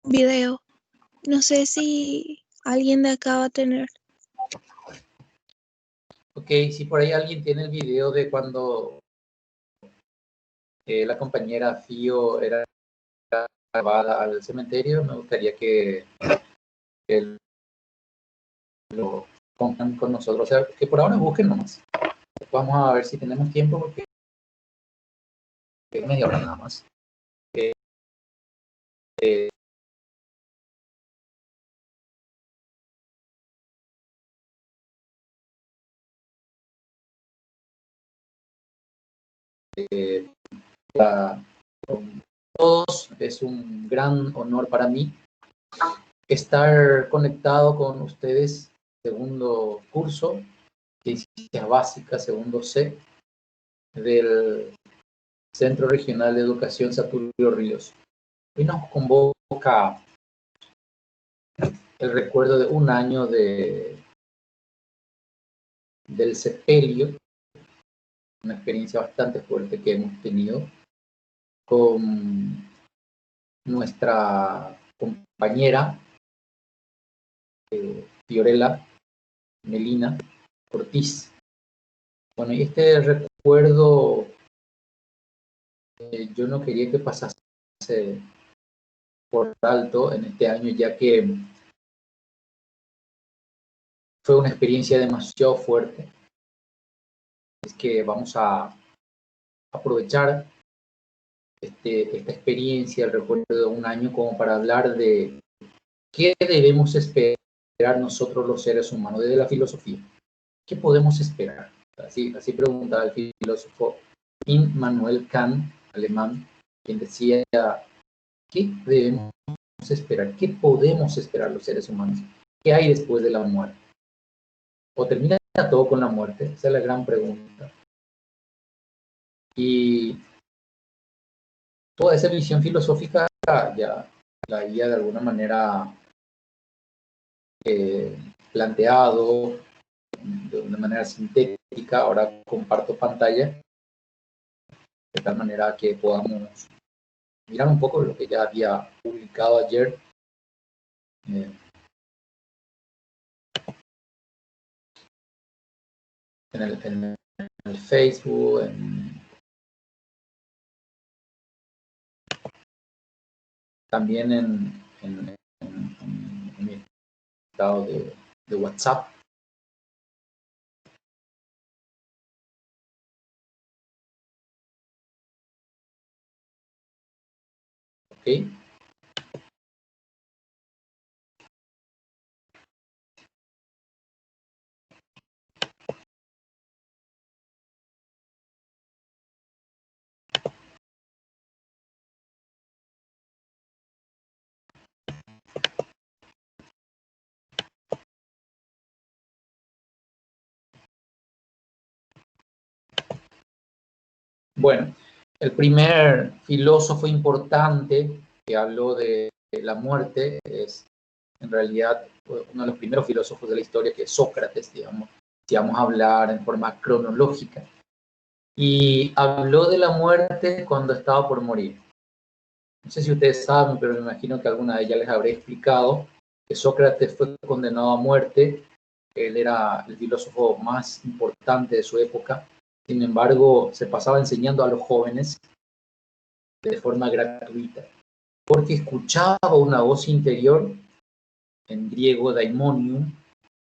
video. No sé si alguien de acá va a tener. Ok, si por ahí alguien tiene el video de cuando la compañera Fío era llevada al cementerio, me gustaría que lo pongan con nosotros. O sea, que por ahora busquen nomás. Vamos a ver si tenemos tiempo porque es media hora nada más. Eh, con todos, es un gran honor para mí estar conectado con ustedes, segundo curso, Ciencias Básicas, segundo C, del Centro Regional de Educación Saturio Ríos. Hoy nos convoca el recuerdo de un año del sepelio, una experiencia bastante fuerte que hemos tenido con nuestra compañera Fiorella Melina Ortiz. Bueno, y este recuerdo yo no quería que pasase por alto en este año, ya que fue una experiencia demasiado fuerte. Es que vamos a aprovechar esta experiencia, el recuerdo de un año, como para hablar de qué debemos esperar nosotros los seres humanos desde la filosofía. ¿Qué podemos esperar? Así preguntaba el filósofo Immanuel Kant, alemán, quien decía, ¿qué debemos esperar? ¿Qué podemos esperar los seres humanos? ¿Qué hay después de la muerte? ¿O termina todo con la muerte? Esa es la gran pregunta. Y toda esa visión filosófica ya la había de alguna manera planteado de una manera sintética. Ahora comparto pantalla de tal manera que podamos mirar un poco lo que ya había publicado ayer. En el Facebook, también en mi estado de WhatsApp. ¿Ok? Bueno, el primer filósofo importante que habló de la muerte es en realidad uno de los primeros filósofos de la historia, que es Sócrates, digamos, si vamos a hablar en forma cronológica. Y habló de la muerte cuando estaba por morir. No sé si ustedes saben, pero me imagino que alguna de ellas les habré explicado que Sócrates fue condenado a muerte. Él era el filósofo más importante de su época. Sin embargo, se pasaba enseñando a los jóvenes de forma gratuita, porque escuchaba una voz interior, en griego daimonium,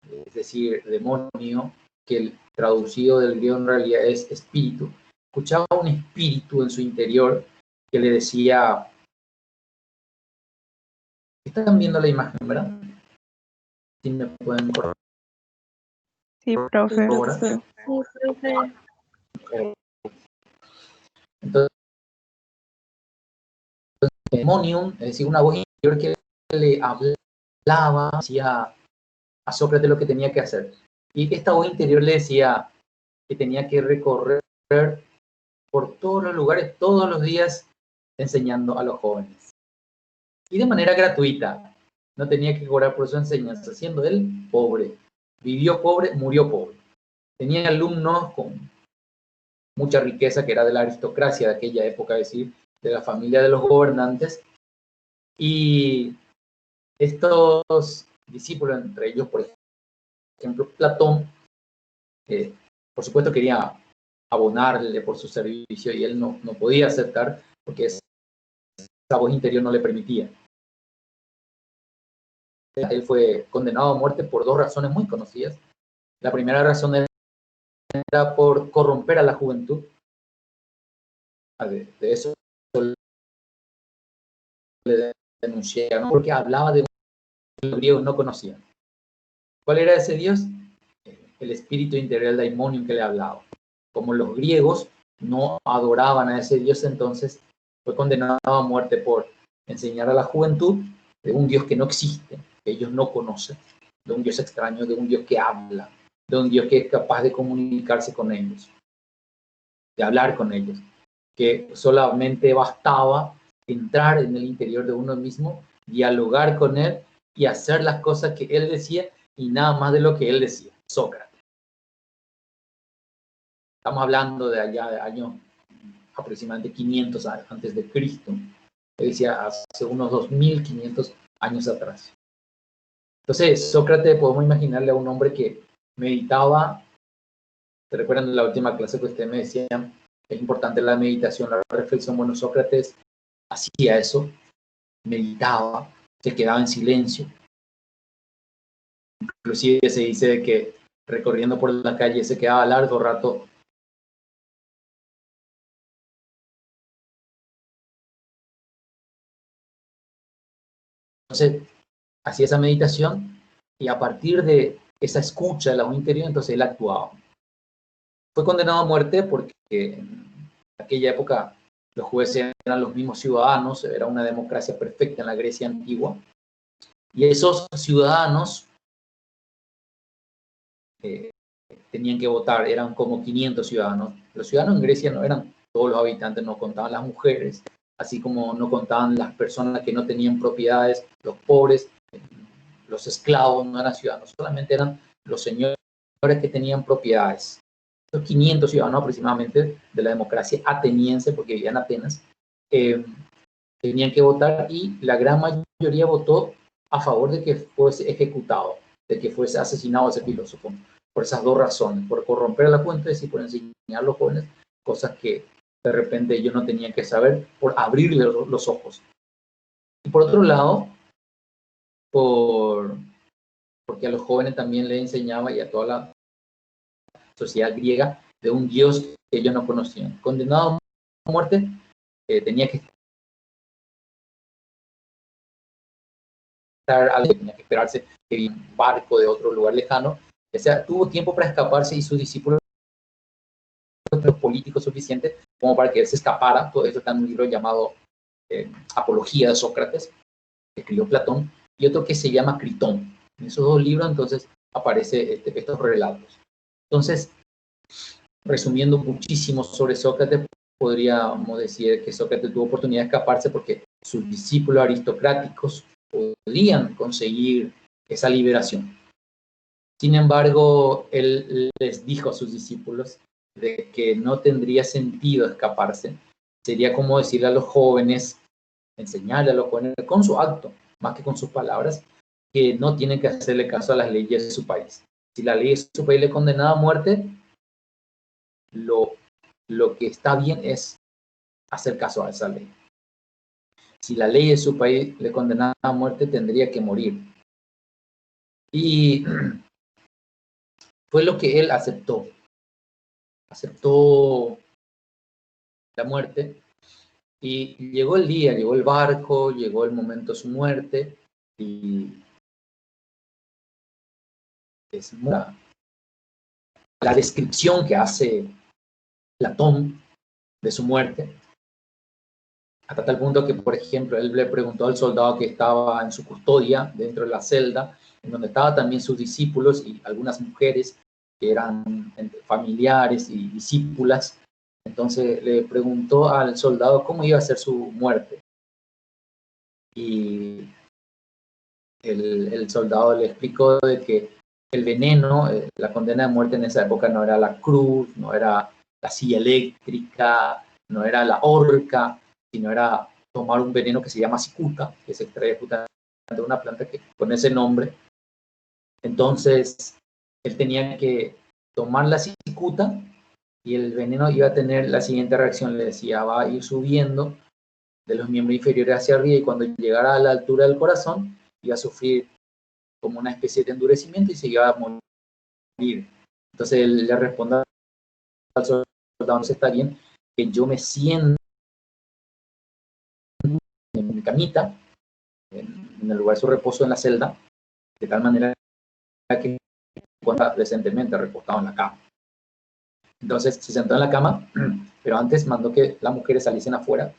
es decir, demonio, que el traducido del griego en realidad es espíritu. Escuchaba un espíritu en su interior que le decía, están viendo la imagen, ¿verdad? Si me pueden corroborar. Sí, profe. Entonces, demonium, es decir, una voz interior que le hablaba, decía a Sócrates lo que tenía que hacer. Y esta voz interior le decía que tenía que recorrer por todos los lugares, todos los días, enseñando a los jóvenes. Y de manera gratuita. No tenía que cobrar por su enseñanza, siendo él pobre. Vivió pobre, murió pobre. Tenía alumnos con mucha riqueza, que era de la aristocracia de aquella época, es decir, de la familia de los gobernantes, Y estos discípulos, entre ellos, por ejemplo, Platón, por supuesto quería abonarle por su servicio y él no podía aceptar porque esa voz interior no le permitía. Él fue condenado a muerte por dos razones muy conocidas. La primera razón era por corromper a la juventud. De eso le denunciaron porque hablaba de un Dios que los griegos no conocían. ¿Cuál era ese Dios? El espíritu interior del demonio que le hablaba. Como los griegos no adoraban a ese Dios, entonces fue condenado a muerte por enseñar a la juventud de un Dios que no existe, que ellos no conocen, de un Dios extraño, de un Dios que habla, de un Dios que es capaz de comunicarse con ellos, de hablar con ellos, que solamente bastaba entrar en el interior de uno mismo, dialogar con él y hacer las cosas que él decía y nada más de lo que él decía. Sócrates. Estamos hablando de allá de años aproximadamente 500 años antes de Cristo. Él decía hace unos 2500 años atrás. Entonces, Sócrates, podemos imaginarle a un hombre que meditaba. ¿Te recuerdan de la última clase que ustedes me decían? Es importante la meditación, la reflexión. Bueno, Sócrates hacía eso, meditaba, se quedaba en silencio. Inclusive se dice que recorriendo por la calle se quedaba largo rato Entonces, hacía esa meditación y a partir de esa escucha de la voz interior, entonces él actuaba. Fue condenado a muerte porque en aquella época los jueces eran los mismos ciudadanos, era una democracia perfecta en la Grecia antigua, y esos ciudadanos tenían que votar, eran como 500 ciudadanos. Los ciudadanos en Grecia no eran todos los habitantes, no contaban las mujeres, así como no contaban las personas que no tenían propiedades, los pobres, los esclavos no eran ciudadanos, solamente eran los señores que tenían propiedades. Los 500 ciudadanos aproximadamente de la democracia ateniense, porque vivían en Atenas, tenían que votar y la gran mayoría votó a favor de que fuese ejecutado, de que fuese asesinado ese filósofo, por esas dos razones, por corromper a la juventud y por enseñar a los jóvenes cosas que de repente ellos no tenían que saber, por abrirle los ojos. Y por otro lado, porque a los jóvenes también les enseñaba y a toda la sociedad griega de un Dios que ellos no conocían. Condenado a muerte, tenía que tenía que esperarse que viniera un barco de otro lugar lejano. O sea, tuvo tiempo para escaparse y sus discípulos los políticos suficientes como para que él se escapara. Todo eso está en un libro llamado Apología de Sócrates, que escribió Platón, y otro que se llama Critón. En esos dos libros entonces aparecen estos relatos. Entonces, resumiendo muchísimo sobre Sócrates, podríamos decir que Sócrates tuvo oportunidad de escaparse porque sus discípulos aristocráticos podían conseguir esa liberación. Sin embargo, él les dijo a sus discípulos de que no tendría sentido escaparse. Sería como decirle a los jóvenes, enseñarle a los jóvenes con su acto, más que con sus palabras, que no tienen que hacerle caso a las leyes de su país. Si la ley de su país le condena a muerte, lo que está bien es hacer caso a esa ley. Si la ley de su país le condenaba a muerte, tendría que morir. Y fue lo que él aceptó. Aceptó la muerte. Y llegó el día, llegó el barco, llegó el momento de su muerte. Y es la descripción que hace Platón de su muerte. Hasta tal punto que, por ejemplo, él le preguntó al soldado que estaba en su custodia, dentro de la celda, en donde estaban también sus discípulos y algunas mujeres que eran familiares y discípulas. Entonces le preguntó al soldado cómo iba a ser su muerte. Y el soldado le explicó de que el veneno, la condena de muerte en esa época no era la cruz, no era la silla eléctrica, no era la horca, sino era tomar un veneno que se llama cicuta, que se extrae justamente de una planta que, con ese nombre. Entonces, él tenía que tomar la cicuta y el veneno iba a tener la siguiente reacción, le decía, va a ir subiendo de los miembros inferiores hacia arriba y cuando llegara a la altura del corazón iba a sufrir como una especie de endurecimiento y se iba a morir. Entonces él le responde al soldado, no está bien que yo me siento en mi camita, en el lugar de su reposo en la celda, de tal manera que encuentra decentemente recostado en la cama. Entonces se sentó en la cama, pero antes mandó que las mujeres saliesen afuera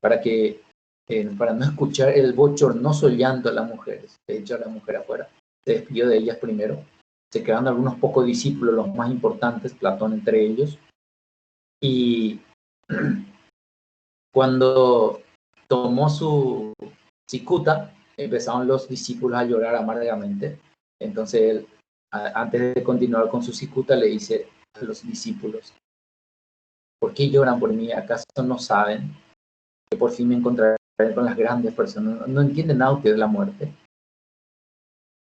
para no escuchar el bochornoso llanto de las mujeres. De hecho, la mujer afuera se despidió de ellas primero. Se quedaron algunos pocos discípulos, los más importantes, Platón entre ellos. Y cuando tomó su cicuta, empezaron los discípulos a llorar amargamente. Entonces él, antes de continuar con su cicuta, le dice a los discípulos, ¿por qué lloran por mí? ¿Acaso no saben que por fin me encontraré con las grandes personas? ¿No entienden nada ustedes de la muerte?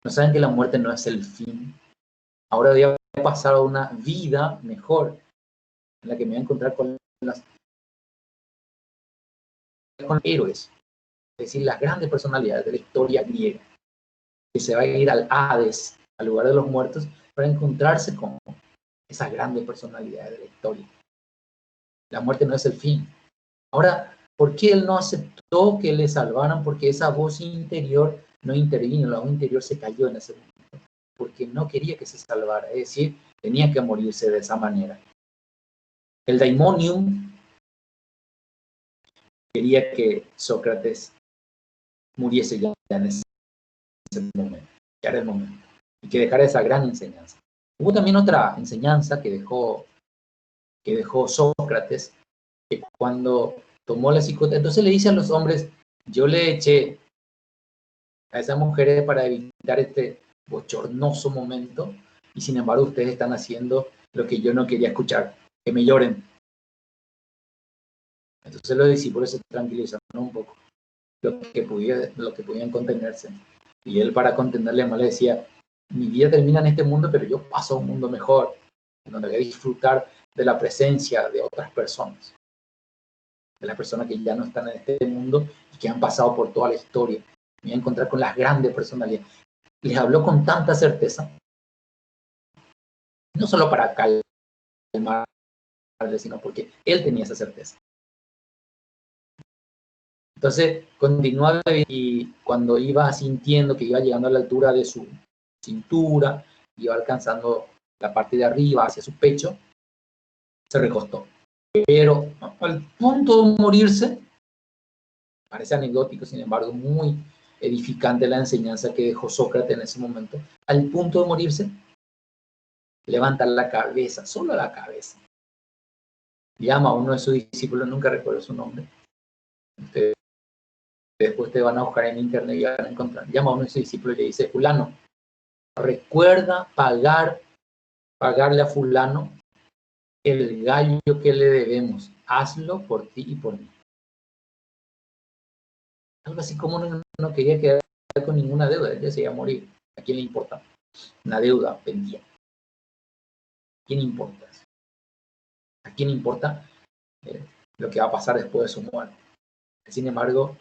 ¿No saben que la muerte no es el fin? Ahora voy a pasar a una vida mejor, en la que me voy a encontrar con héroes, es decir, las grandes personalidades de la historia griega, que se va a ir al Hades, al lugar de los muertos, para encontrarse con esas grandes personalidades de la historia. La muerte no es el fin. Ahora, ¿por qué él no aceptó que le salvaran? Porque esa voz interior no intervino, la voz interior se cayó en ese momento, porque no quería que se salvara, es decir, tenía que morirse de esa manera. El daimonium quería que Sócrates muriese ya en ese momento, ya era el momento, y que dejara esa gran enseñanza. Hubo también otra enseñanza que dejó Sócrates, que cuando tomó la cicuta, entonces le dice a los hombres, yo le eché a esas mujeres para evitar este bochornoso momento, y sin embargo ustedes están haciendo lo que yo no quería escuchar, que me lloren. Entonces los discípulos se tranquilizaron un poco, lo que podían contenerse. Y él, para contenerle más, le decía, mi vida termina en este mundo, pero yo paso a un mundo mejor, donde voy a disfrutar de la presencia de otras personas, de las personas que ya no están en este mundo y que han pasado por toda la historia. Me voy a encontrar con las grandes personalidades. Les habló con tanta certeza, no solo para calmarle, sino porque él tenía esa certeza. Entonces continuaba y cuando iba sintiendo que iba llegando a la altura de su cintura, iba alcanzando la parte de arriba hacia su pecho, se recostó. Pero al punto de morirse, parece anecdótico, sin embargo, muy edificante la enseñanza que dejó Sócrates en ese momento. Al punto de morirse, levanta la cabeza, solo la cabeza. Llama a uno de sus discípulos, nunca recuerdo su nombre. Después te van a buscar en internet y van a encontrar. Llama a uno de sus discípulos y le dice, fulano, recuerda pagarle a fulano el gallo que le debemos. Hazlo por ti y por mí. Algo así como no quería quedar con ninguna deuda, él se iba a morir. ¿A quién le importa? Una deuda pendiente. ¿A quién importa? ¿A quién importa lo que va a pasar después de su muerte? Sin embargo,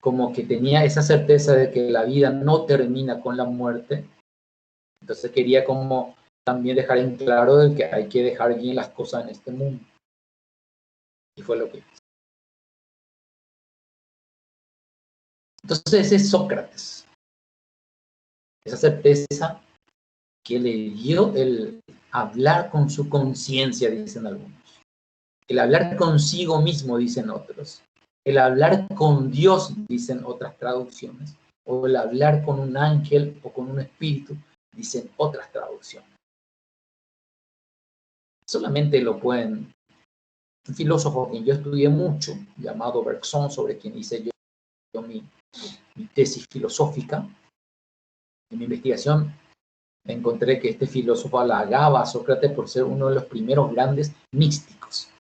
como que tenía esa certeza de que la vida no termina con la muerte, entonces quería como también dejar en claro de que hay que dejar bien las cosas en este mundo. Y fue lo que hizo. Entonces ese es Sócrates. Esa certeza que le dio el hablar con su conciencia, dicen algunos. El hablar consigo mismo, dicen otros. El hablar con Dios, dicen otras traducciones. O el hablar con un ángel o con un espíritu, dicen otras traducciones. Solamente lo pueden un filósofo que yo estudié mucho, llamado Bergson, sobre quien hice yo mi tesis filosófica. En mi investigación encontré que este filósofo halagaba a Sócrates por ser uno de los primeros grandes místicos.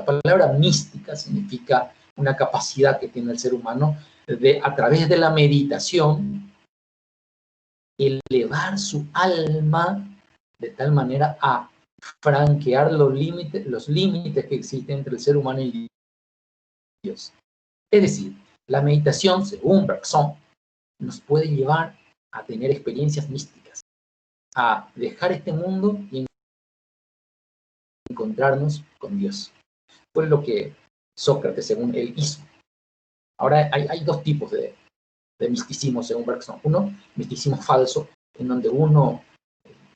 La palabra mística significa una capacidad que tiene el ser humano de, a través de la meditación, elevar su alma de tal manera a franquear los límites que existen entre el ser humano y Dios. Es decir, la meditación, según Bergson, nos puede llevar a tener experiencias místicas, a dejar este mundo y encontrarnos con Dios. Fue lo que Sócrates, según él, hizo. Ahora hay dos tipos de misticismo, según Bergson. Uno, misticismo falso, en donde uno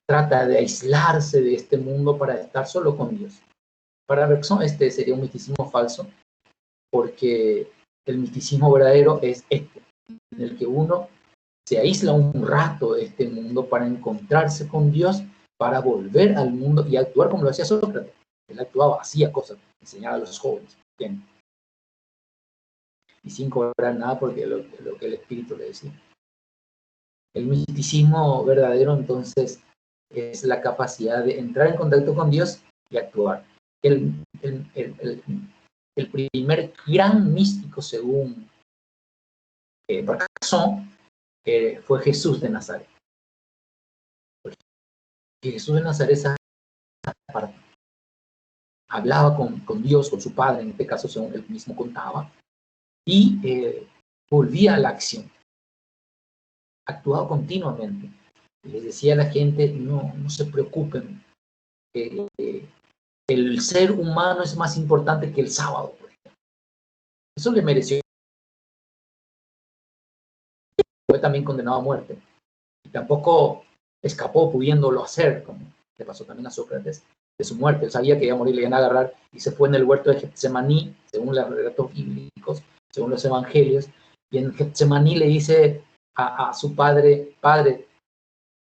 trata de aislarse de este mundo para estar solo con Dios. Para Bergson este sería un misticismo falso, porque el misticismo verdadero es este, en el que uno se aísla un rato de este mundo para encontrarse con Dios, para volver al mundo y actuar como lo hacía Sócrates. Él actuaba, hacía cosas, enseñaba a los jóvenes. Bien. Y sin cobrar nada porque lo que el espíritu le decía. El misticismo verdadero, entonces, es la capacidad de entrar en contacto con Dios y actuar. El primer gran místico, según Bergson, fue Jesús de Nazaret. Porque Jesús de Nazaret hablaba con Dios, con su Padre, en este caso, según él mismo contaba, y volvía a la acción. Actuaba continuamente. Les decía a la gente, no se preocupen, el ser humano es más importante que el sábado, por ejemplo. Eso le mereció. Fue también condenado a muerte. Y tampoco escapó pudiéndolo hacer, como le pasó también a Sócrates, de su muerte. Él sabía que iba a morir, le iban a agarrar, y se fue en el huerto de Getsemaní, según los relatos bíblicos, según los evangelios, y en Getsemaní le dice a su padre, Padre,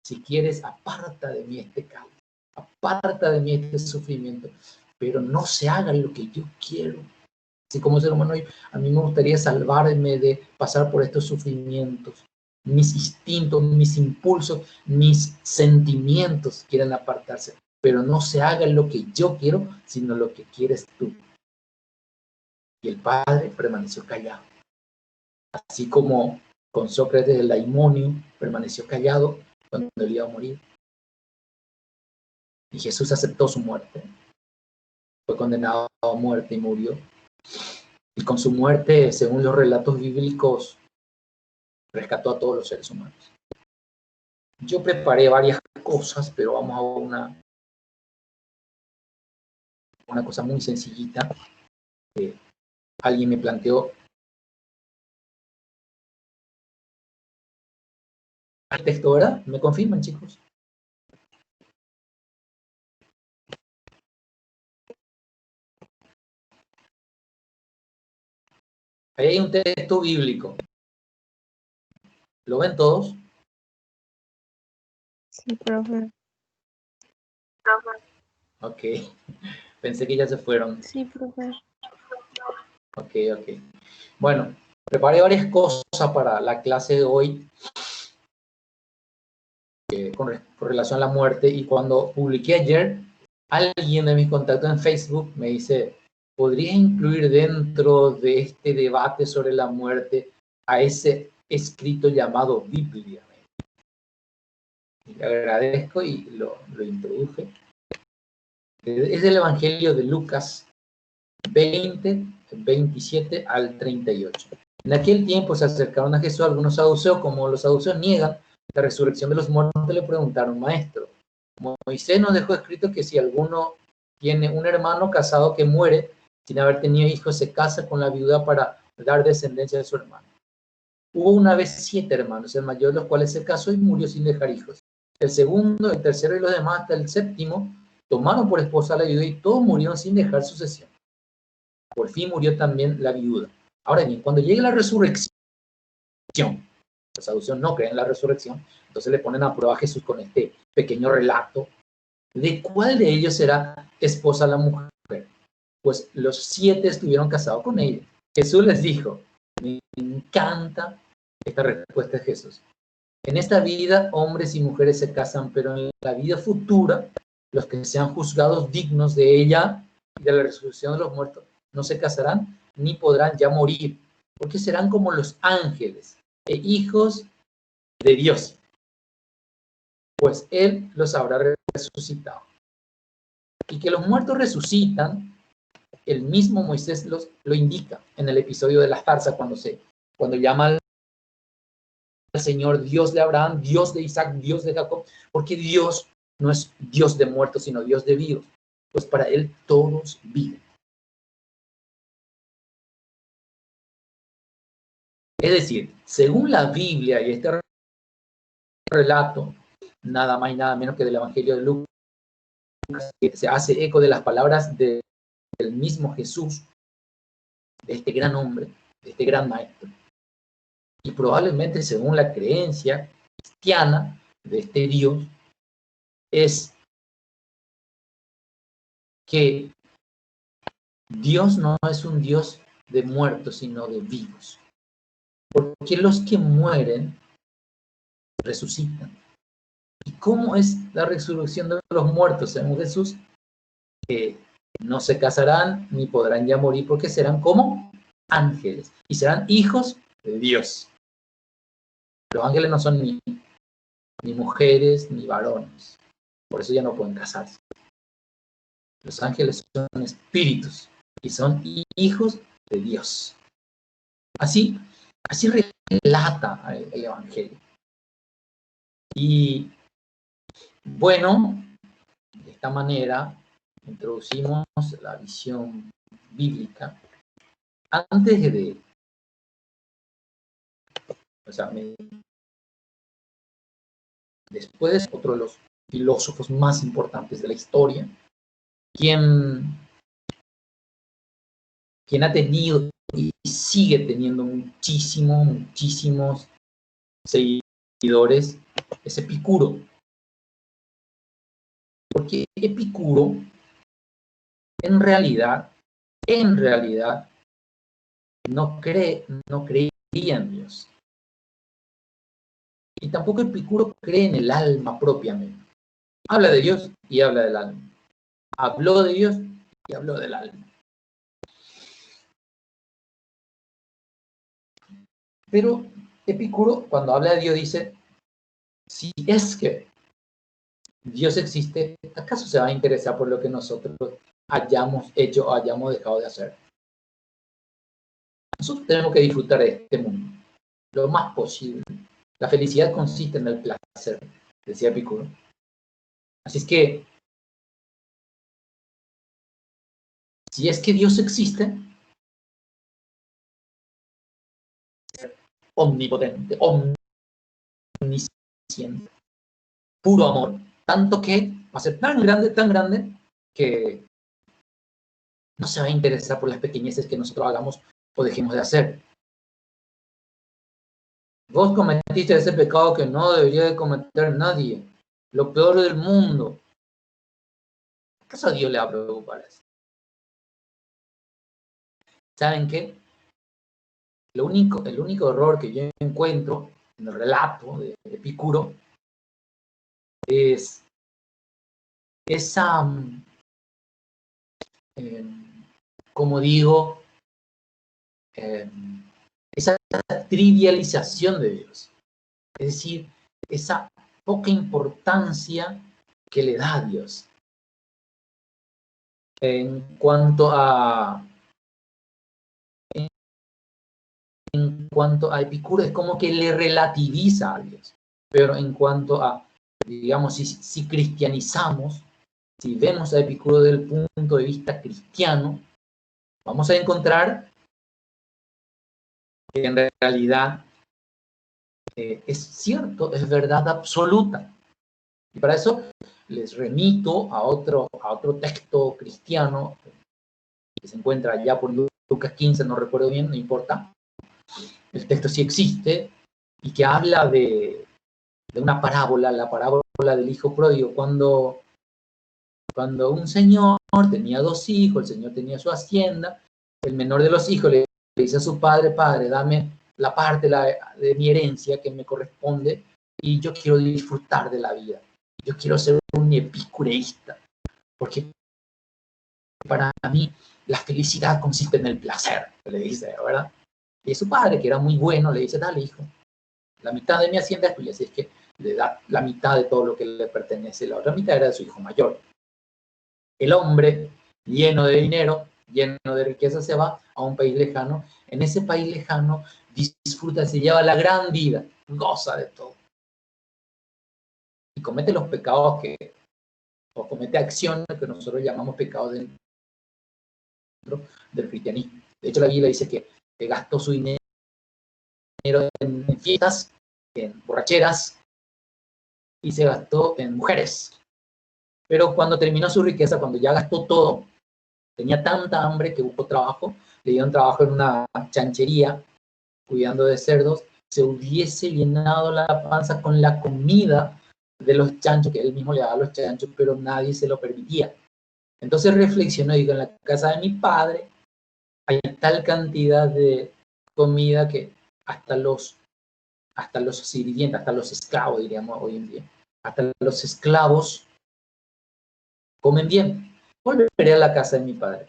si quieres, aparta de mí este cáliz, aparta de mí este sufrimiento, pero no se haga lo que yo quiero. Así como ser humano, a mí me gustaría salvarme de pasar por estos sufrimientos. Mis instintos, mis impulsos, mis sentimientos quieren apartarse, pero no se haga lo que yo quiero, sino lo que quieres tú. Y el padre permaneció callado. Así como con Sócrates el daimonio permaneció callado cuando él iba a morir. Y Jesús aceptó su muerte. Fue condenado a muerte y murió. Y con su muerte, según los relatos bíblicos, rescató a todos los seres humanos. Yo preparé varias cosas, pero vamos a una cosa muy sencillita. Alguien me planteó. ¿El texto, verdad? ¿Me confirman, chicos? Ahí hay un texto bíblico. ¿Lo ven todos? Sí, profe. Ok. Pensé que ya se fueron. Sí, profe. Ok. Bueno, preparé varias cosas para la clase de hoy con relación a la muerte, y cuando publiqué ayer, alguien de mis contactos en Facebook me dice, ¿podrías incluir dentro de este debate sobre la muerte a ese escrito llamado Biblia? Y le agradezco y lo introduje. Es del Evangelio de Lucas 20, 27 al 38. En aquel tiempo se acercaron a Jesús algunos saduceos. Como los saduceos niegan la resurrección de los muertos, le preguntaron, maestro, Moisés nos dejó escrito que si alguno tiene un hermano casado que muere sin haber tenido hijos, se casa con la viuda para dar descendencia de su hermano. Hubo una vez 7 hermanos, el mayor de los cuales se casó y murió sin dejar hijos. El segundo, el tercero y los demás hasta el séptimo tomaron por esposa a la viuda y todos murieron sin dejar sucesión. Por fin murió también la viuda. Ahora bien, cuando llegue la resurrección, los saduceos no creen en la resurrección, entonces le ponen a prueba a Jesús con este pequeño relato de cuál de ellos será esposa la mujer. Pues los 7 estuvieron casados con ella. Jesús les dijo, me encanta esta respuesta de Jesús. En esta vida hombres y mujeres se casan, pero en la vida futura los que sean juzgados dignos de ella y de la resurrección de los muertos, no se casarán ni podrán ya morir, porque serán como los ángeles e hijos de Dios, pues Él los habrá resucitado. Y que los muertos resucitan, el mismo Moisés lo indica en el episodio de la zarza, cuando llama al Señor Dios de Abraham, Dios de Isaac, Dios de Jacob, porque Dios no es Dios de muertos, sino Dios de vivos, pues para Él todos viven. Es decir, según la Biblia y este relato, nada más y nada menos que del Evangelio de Lucas, que se hace eco de las palabras del mismo Jesús, de este gran hombre, de este gran maestro. Y probablemente según la creencia cristiana de este Dios, es que Dios no es un Dios de muertos, sino de vivos. Porque los que mueren resucitan. ¿Y cómo es la resurrección de los muertos, según Jesús? Que no se casarán ni podrán ya morir, porque serán como ángeles y serán hijos de Dios. Los ángeles no son ni mujeres ni varones, por eso ya no pueden casarse. Los ángeles son espíritus y son hijos de Dios. Así relata el Evangelio. Y bueno, de esta manera introducimos la visión bíblica. Antes de, después otro de los filósofos más importantes de la historia, quien ha tenido y sigue teniendo muchísimos seguidores, es Epicuro. Porque Epicuro, en realidad, no creía en Dios. Y tampoco Epicuro cree en el alma propiamente. Habla de Dios y habla del alma. Habló de Dios y habló del alma. Pero Epicuro, cuando habla de Dios, dice, si es que Dios existe, ¿acaso se va a interesar por lo que nosotros hayamos hecho o hayamos dejado de hacer? Nosotros tenemos que disfrutar de este mundo lo más posible. La felicidad consiste en el placer, decía Epicuro. Así es que, si es que Dios existe, omnipotente, omnisciente, puro amor, tanto que va a ser tan grande, que no se va a interesar por las pequeñeces que nosotros hagamos o dejemos de hacer. Vos cometiste ese pecado que no debería de cometer nadie, lo peor del mundo. ¿Acaso a Dios le va a preocupar eso? ¿Saben qué? El único error que yo encuentro en el relato de Epicuro es esa, como digo, esa trivialización de Dios. Es decir, esa poca importancia que le da a Dios. En cuanto a Epicuro, es como que le relativiza a Dios. Pero en cuanto a, digamos, si cristianizamos, si vemos a Epicuro desde el punto de vista cristiano, vamos a encontrar que en realidad es cierto, es verdad absoluta. Y para eso les remito a otro texto cristiano que se encuentra allá por Lucas 15, no recuerdo bien, no importa. El texto sí existe y que habla de una parábola, la parábola del hijo pródigo, cuando un señor tenía 2 hijos, el señor tenía su hacienda, el menor de los hijos le dice a su padre, padre, dame la parte de mi herencia que me corresponde y yo quiero disfrutar de la vida. Yo quiero ser un epicureísta, porque para mí la felicidad consiste en el placer, le dice, ¿verdad? Y su padre, que era muy bueno, le dice, dale, hijo, la mitad de mi hacienda es tuya, así es que le da la mitad de todo lo que le pertenece, la otra mitad era de su hijo mayor. El hombre, lleno de dinero, lleno de riqueza, se va a un país lejano. En ese país lejano disfruta, se lleva la gran vida, goza de todo. Y comete los pecados o comete acciones que nosotros llamamos pecados del cristianismo. De hecho, la Biblia dice que gastó su dinero en fiestas, en borracheras, y se gastó en mujeres. Pero cuando terminó su riqueza, cuando ya gastó todo, tenía tanta hambre que buscó trabajo, le dieron trabajo en una chanchería, cuidando de cerdos, se hubiese llenado la panza con la comida de los chanchos, que él mismo le daba a los chanchos, pero nadie se lo permitía. Entonces reflexionó y dijo, en la casa de mi padre hay tal cantidad de comida que hasta los sirvientes, hasta los esclavos, diríamos hoy en día, hasta los esclavos comen bien. Volveré a la casa de mi padre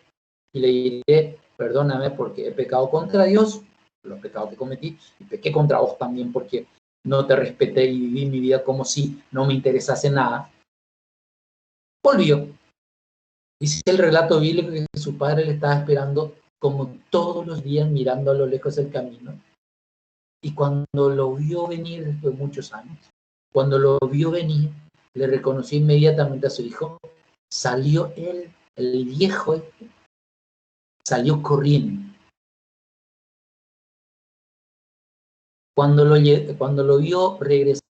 y le diré, perdóname porque he pecado contra Dios, los pecados que cometí, y pequé contra vos también porque no te respeté y viví mi vida como si no me interesase nada. Volvió. Dice el relato bíblico que su padre le estaba esperando como todos los días, mirando a lo lejos el camino. Y cuando lo vio venir después de muchos años, cuando lo vio venir, le reconoció inmediatamente a su hijo. Salió él, el viejo, salió corriendo. Cuando lo vio regresar,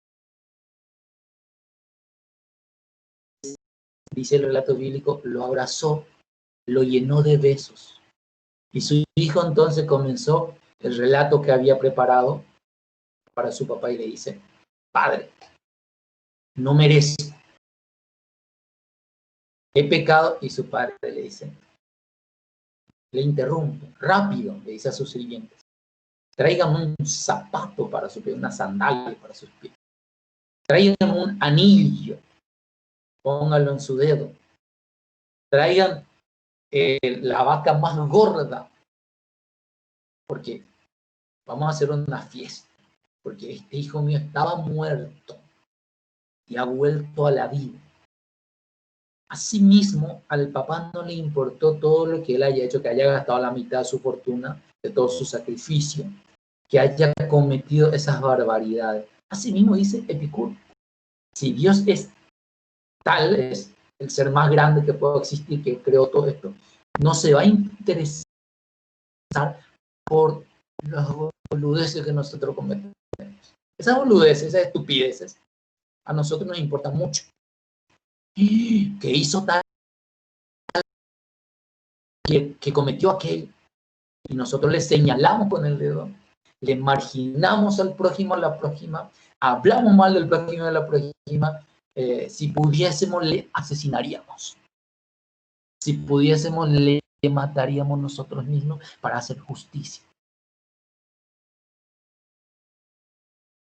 dice el relato bíblico, lo abrazó, lo llenó de besos. Y su hijo entonces comenzó el relato que había preparado para su papá y le dice, padre, no merezco, he pecado. Y su padre le dice, le interrumpe, rápido, le dice a sus sirvientes, tráigame un zapato para su pie, una sandalia para sus pies, tráigame un anillo, póngalo en su dedo, traigan la vaca más gorda, porque vamos a hacer una fiesta, porque este hijo mío estaba muerto y ha vuelto a la vida. Asimismo, al papá no le importó todo lo que él haya hecho, que haya gastado la mitad de su fortuna, de todo su sacrificio, que haya cometido esas barbaridades. Asimismo dice Epicuro, si Dios es tal, es el ser más grande que puede existir, que creó todo esto, no se va a interesar por las boludeces que nosotros cometemos. Esas boludeces, esas estupideces, a nosotros nos importa mucho. ¿Qué hizo tal? Que cometió aquel. Y nosotros le señalamos con el dedo, le marginamos al prójimo, a la prójima, hablamos mal del prójimo, a la prójima. Si pudiésemos, le asesinaríamos. Si pudiésemos, le mataríamos nosotros mismos para hacer justicia.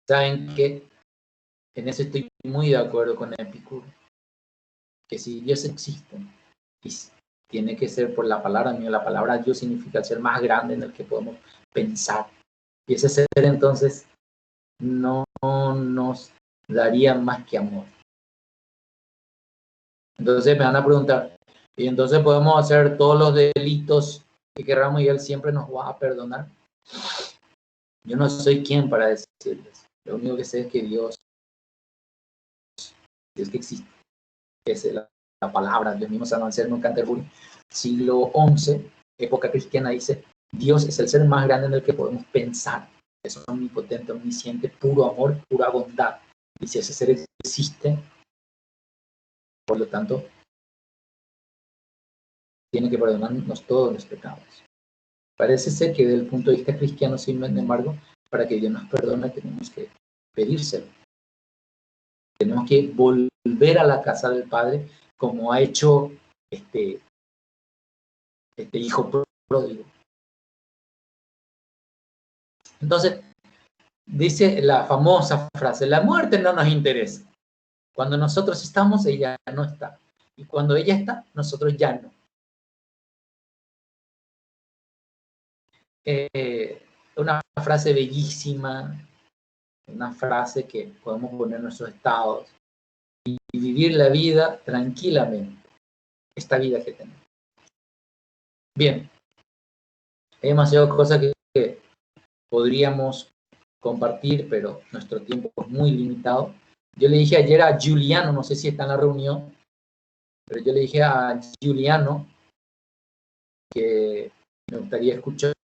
¿Saben qué? En eso estoy muy de acuerdo con Epicuro. Que si Dios existe, y tiene que ser por la palabra mía, la palabra Dios significa el ser más grande en el que podemos pensar. Y ese ser entonces no nos daría más que amor. Entonces me van a preguntar, ¿y entonces podemos hacer todos los delitos que queramos y Él siempre nos va a perdonar? Yo no soy quien para decirles. Lo único que sé es que Dios que existe. Es la palabra. Dios mismo San Anselmo en Canterbury, siglo XI, época cristiana, dice, Dios es el ser más grande en el que podemos pensar. Es omnipotente, omnisciente, puro amor, pura bondad. Y si ese ser existe, por lo tanto, tiene que perdonarnos todos los pecados. Parece ser que desde el punto de vista cristiano, sin embargo, para que Dios nos perdone, tenemos que pedírselo. Tenemos que volver a la casa del Padre, como ha hecho este hijo pródigo. Entonces, dice la famosa frase, la muerte no nos interesa. Cuando nosotros estamos, ella no está. Y cuando ella está, nosotros ya no. una frase bellísima, una frase que podemos poner en nuestros estados y vivir la vida tranquilamente, esta vida que tenemos. Bien, hay demasiadas cosas que podríamos compartir, pero nuestro tiempo es muy limitado. Yo le dije ayer a Giuliano, no sé si está en la reunión, pero yo le dije a Giuliano que me gustaría escucharle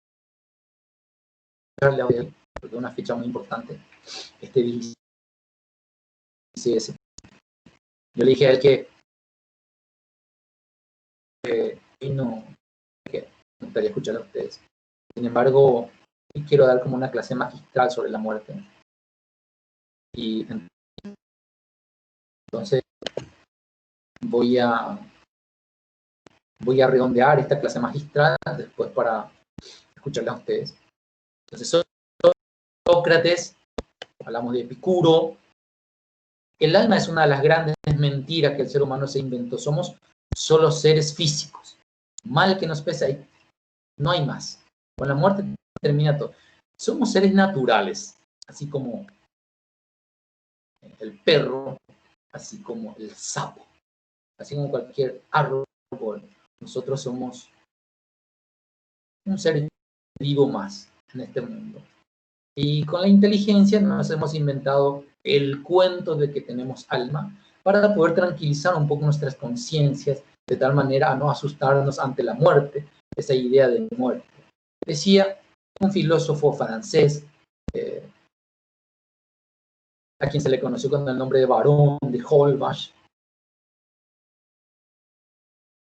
hoy, porque es una fecha muy importante, este 16. Yo le dije a él que me gustaría escuchar a ustedes. Sin embargo, quiero dar como una clase magistral sobre la muerte. Y entonces voy a redondear esta clase magistral después para escucharla a ustedes. Entonces, Sócrates, hablamos de Epicuro. El alma es una de las grandes mentiras que el ser humano se inventó. Somos solo seres físicos. Mal que nos pese, no hay más. Con la muerte termina todo. Somos seres naturales, así como el perro, así como el sapo, así como cualquier árbol. Nosotros somos un ser vivo más en este mundo. Y con la inteligencia nos hemos inventado el cuento de que tenemos alma para poder tranquilizar un poco nuestras conciencias, de tal manera a no asustarnos ante la muerte, esa idea de muerte. Decía un filósofo francés, a quien se le conoció con el nombre de Barón de Holbach.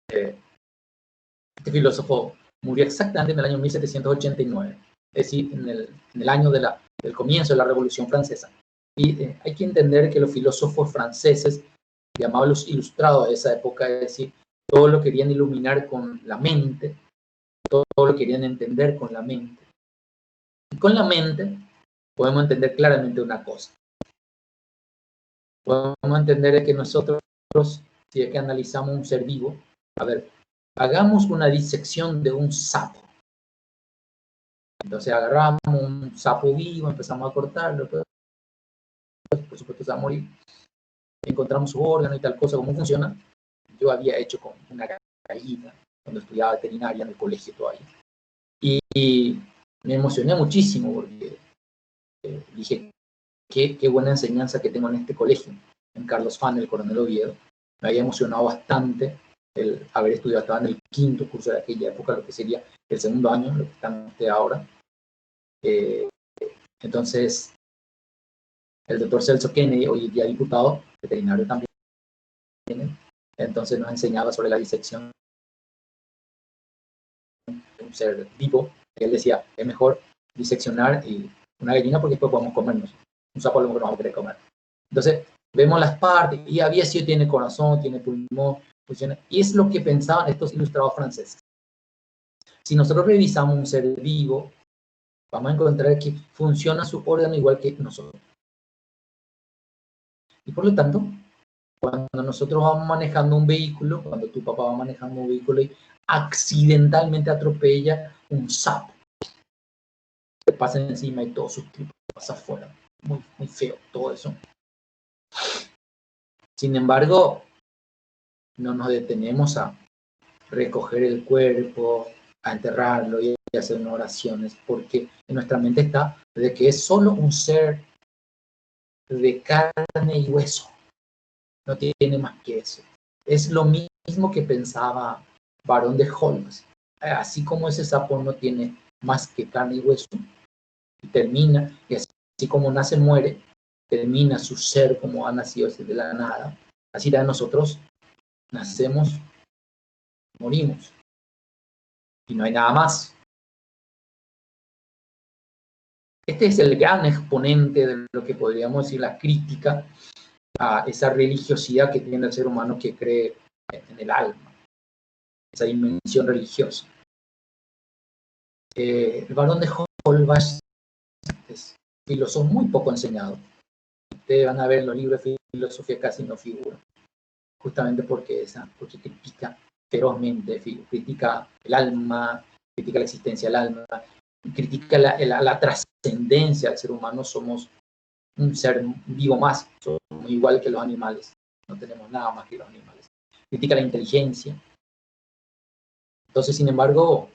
Este filósofo murió exactamente en el año 1789, es decir, en el año del comienzo de la Revolución Francesa. Y hay que entender que los filósofos franceses, llamados los ilustrados de esa época, es decir, todo lo querían iluminar con la mente, todo lo querían entender con la mente. Y con la mente podemos entender claramente una cosa. Podemos entender que nosotros, si es que analizamos un ser vivo, a ver, hagamos una disección de un sapo. Entonces agarramos un sapo vivo, empezamos a cortarlo, por supuesto se va a morir. Encontramos su órgano y tal cosa, cómo funciona. Yo había hecho con una gallina cuando estudiaba veterinaria en el colegio todavía. Y me emocioné muchísimo porque dije, qué buena enseñanza que tengo en este colegio, en Carlos Fan, el Coronel Oviedo. Me había emocionado bastante el haber estudiado, estaba en el quinto curso de aquella época, lo que sería el segundo año, lo que están ustedes ahora. Entonces, el doctor Celso Kennedy, hoy día diputado, veterinario también, entonces nos enseñaba sobre la disección de un ser vivo. Él decía, es mejor diseccionar una gallina porque después podemos comernos. Un sapo a lo mejor no vamos a querer comer. Entonces, vemos las partes, y había sido, tiene corazón, tiene pulmón, funciona. Y es lo que pensaban estos ilustrados franceses. Si nosotros revisamos un ser vivo, vamos a encontrar que funciona su órgano igual que nosotros. Y por lo tanto, cuando nosotros vamos manejando un vehículo, cuando tu papá va manejando un vehículo y accidentalmente atropella un sapo, te pasa encima y todo su tipo pasa afuera. Muy, muy feo todo eso. Sin embargo, no nos detenemos a recoger el cuerpo, a enterrarlo y hacer unas oraciones, porque en nuestra mente está de que es solo un ser de carne y hueso. No tiene más que eso. Es lo mismo que pensaba Barón de Holmes. Así como ese sapo no tiene más que carne y hueso, y termina, y así como nace, muere, termina su ser como ha nacido desde la nada. Así también nosotros nacemos, morimos, y no hay nada más. Este es el gran exponente de lo que podríamos decir la crítica a esa religiosidad que tiene el ser humano que cree en el alma, esa dimensión religiosa. El Barón de Holbach es filósofo muy poco enseñado. Ustedes van a ver en los libros de filosofía casi no figura, justamente porque critica ferozmente, critica el alma, critica la existencia del alma, critica la trascendencia del ser humano. Somos un ser vivo más, somos igual que los animales, no tenemos nada más que los animales. Critica la inteligencia. Entonces, sin embargo,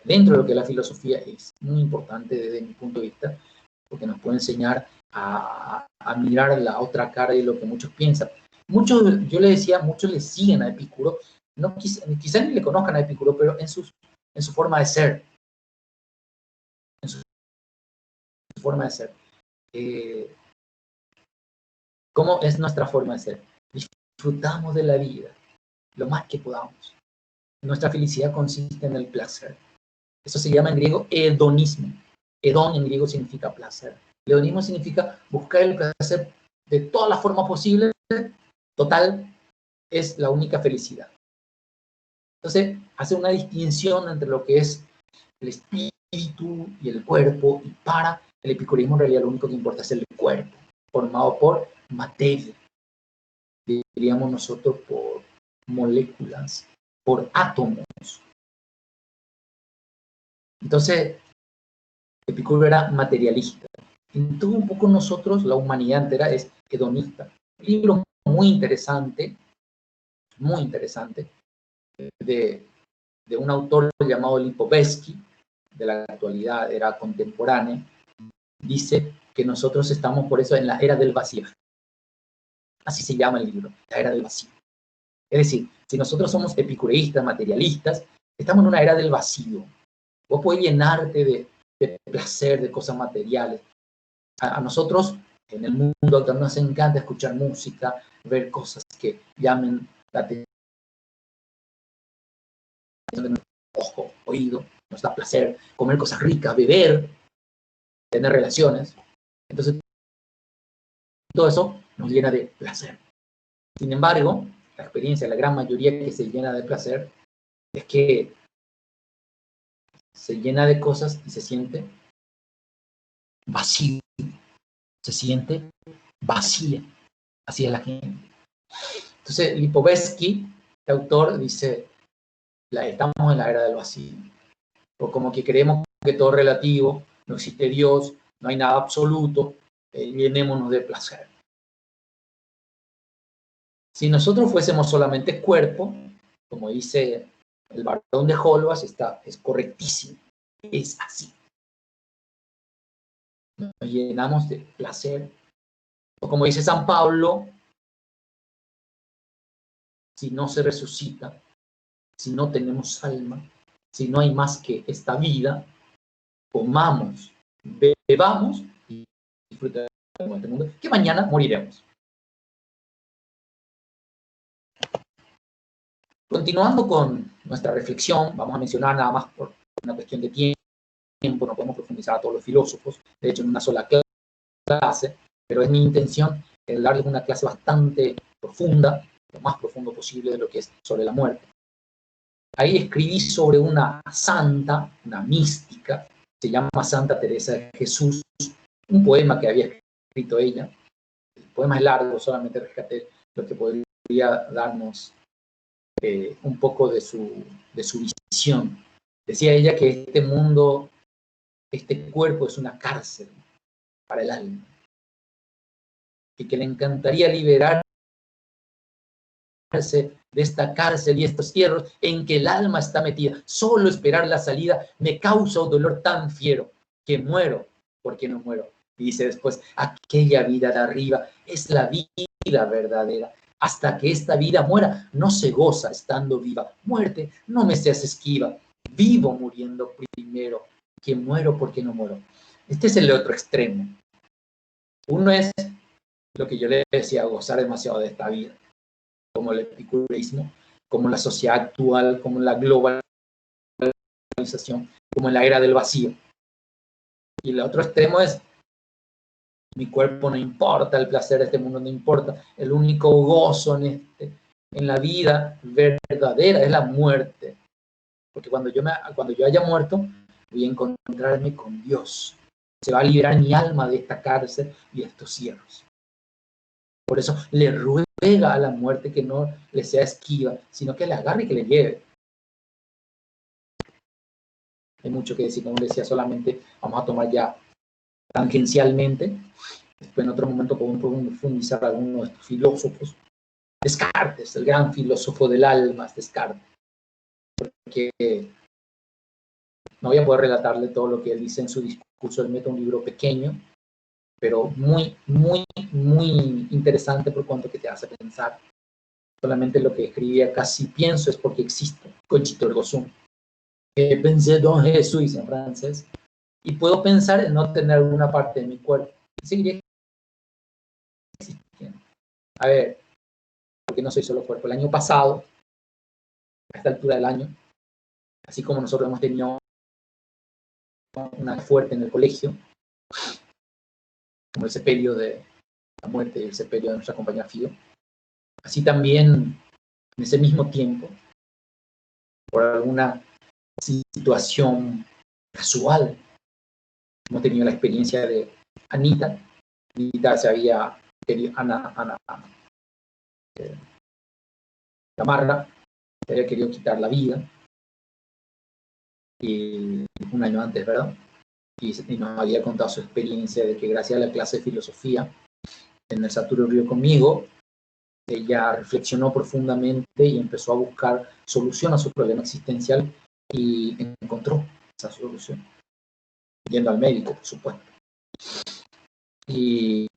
dentro de lo que es la filosofía es muy importante desde mi punto de vista, porque nos puede enseñar a mirar la otra cara de lo que muchos piensan. Muchos, yo le decía, muchos le siguen a Epicuro, no, quizás ni le conozcan a Epicuro, pero en su forma de ser, en su forma de ser. ¿Cómo es nuestra forma de ser? Disfrutamos de la vida lo más que podamos. Nuestra felicidad consiste en el placer. Eso se llama en griego hedonismo. Hedón en griego significa placer. El hedonismo significa buscar el placer de todas las formas posibles. Total, es la única felicidad. Entonces, hace una distinción entre lo que es el espíritu y el cuerpo, y para el epicureísmo en realidad lo único que importa es el cuerpo, formado por materia, diríamos nosotros por moléculas, por átomos. Entonces, Epicuro era materialista. Entonces, un poco nosotros, la humanidad entera, es hedonista. Un libro muy interesante, de un autor llamado Lipovetsky, de la actualidad, era contemporáneo, dice que nosotros estamos por eso en la era del vacío. Así se llama el libro, la era del vacío. Es decir, si nosotros somos epicureístas, materialistas, estamos en una era del vacío. Vos podés llenarte de placer, de cosas materiales. A nosotros, en el mundo actual, nos encanta escuchar música, ver cosas que llamen la atención de nuestro ojo, oído, nos da placer, comer cosas ricas, beber, tener relaciones. Entonces, todo eso nos llena de placer. Sin embargo, la experiencia de la gran mayoría que se llena de placer es que se llena de cosas y se siente vacío, se siente vacía. Así es la gente. Entonces, Lipovetsky, este autor, dice, estamos en la era del vacío. O como que creemos que todo es relativo, no existe Dios, no hay nada absoluto, llenémonos de placer. Si nosotros fuésemos solamente cuerpo, como dice el Barón de Holbas, es correctísimo, es así. Nos llenamos de placer. O como dice San Pablo, si no se resucita, si no tenemos alma, si no hay más que esta vida, comamos, bebamos y disfrutemos de este mundo, que mañana moriremos. Continuando con nuestra reflexión, vamos a mencionar nada más por una cuestión de tiempo, no podemos profundizar a todos los filósofos, de hecho en una sola clase, pero es mi intención darles una clase bastante profunda, lo más profundo posible de lo que es sobre la muerte. Ahí escribí sobre una santa, una mística, se llama Santa Teresa de Jesús, un poema que había escrito ella. El poema es largo, solamente rescaté lo que podría darnos un poco de su visión. Decía ella que este mundo, este cuerpo es una cárcel para el alma, y que le encantaría liberarse de esta cárcel y estos hierros en que el alma está metida. Solo esperar la salida me causa un dolor tan fiero que muero porque no muero. Y dice después, aquella vida de arriba es la vida verdadera. Hasta que esta vida muera, no se goza estando viva. Muerte, no me seas esquiva. Vivo muriendo primero, que muero porque no muero. Este es el otro extremo. Uno es lo que yo le decía, gozar demasiado de esta vida, como el epicureísmo, como la sociedad actual, como la globalización, como en la era del vacío. Y el otro extremo es, mi cuerpo no importa, el placer de este mundo no importa, el único gozo en la vida verdadera es la muerte. Porque cuando yo haya muerto, voy a encontrarme con Dios. Se va a liberar mi alma de esta cárcel y de estos cierros. Por eso le ruega a la muerte que no le sea esquiva, sino que le agarre y que le lleve. hay mucho que decir, como decía, solamente vamos a tomar ya tangencialmente. Después en otro momento podemos profundizar a algunos de estos filósofos. Descartes, el gran filósofo del alma, es Descartes. Porque no voy a poder relatarle todo lo que él dice en su discurso. Él mete un libro pequeño, pero muy, muy, muy interesante por cuanto que te hace pensar. Solamente lo que escribía casi pienso es porque existo. Cogito ergo sum. Pensé don Jesús en francés. Y puedo pensar en no tener alguna parte de mi cuerpo. Y seguiré existiendo. A ver, porque no soy solo cuerpo. El año pasado, a esta altura del año, así como nosotros hemos tenido una fuerte en el colegio, como el sepelio de la muerte y el sepelio de nuestra compañera Fío, así también en ese mismo tiempo, por alguna situación casual, hemos tenido la experiencia de Anita. Anita se había querido, Ana Gamarra, se había querido quitar la vida, y un año antes, ¿verdad? Y nos había contado su experiencia de que gracias a la clase de filosofía en el Saturno Río conmigo, ella reflexionó profundamente y empezó a buscar solución a su problema existencial y encontró esa solución, yendo al médico, por supuesto. Y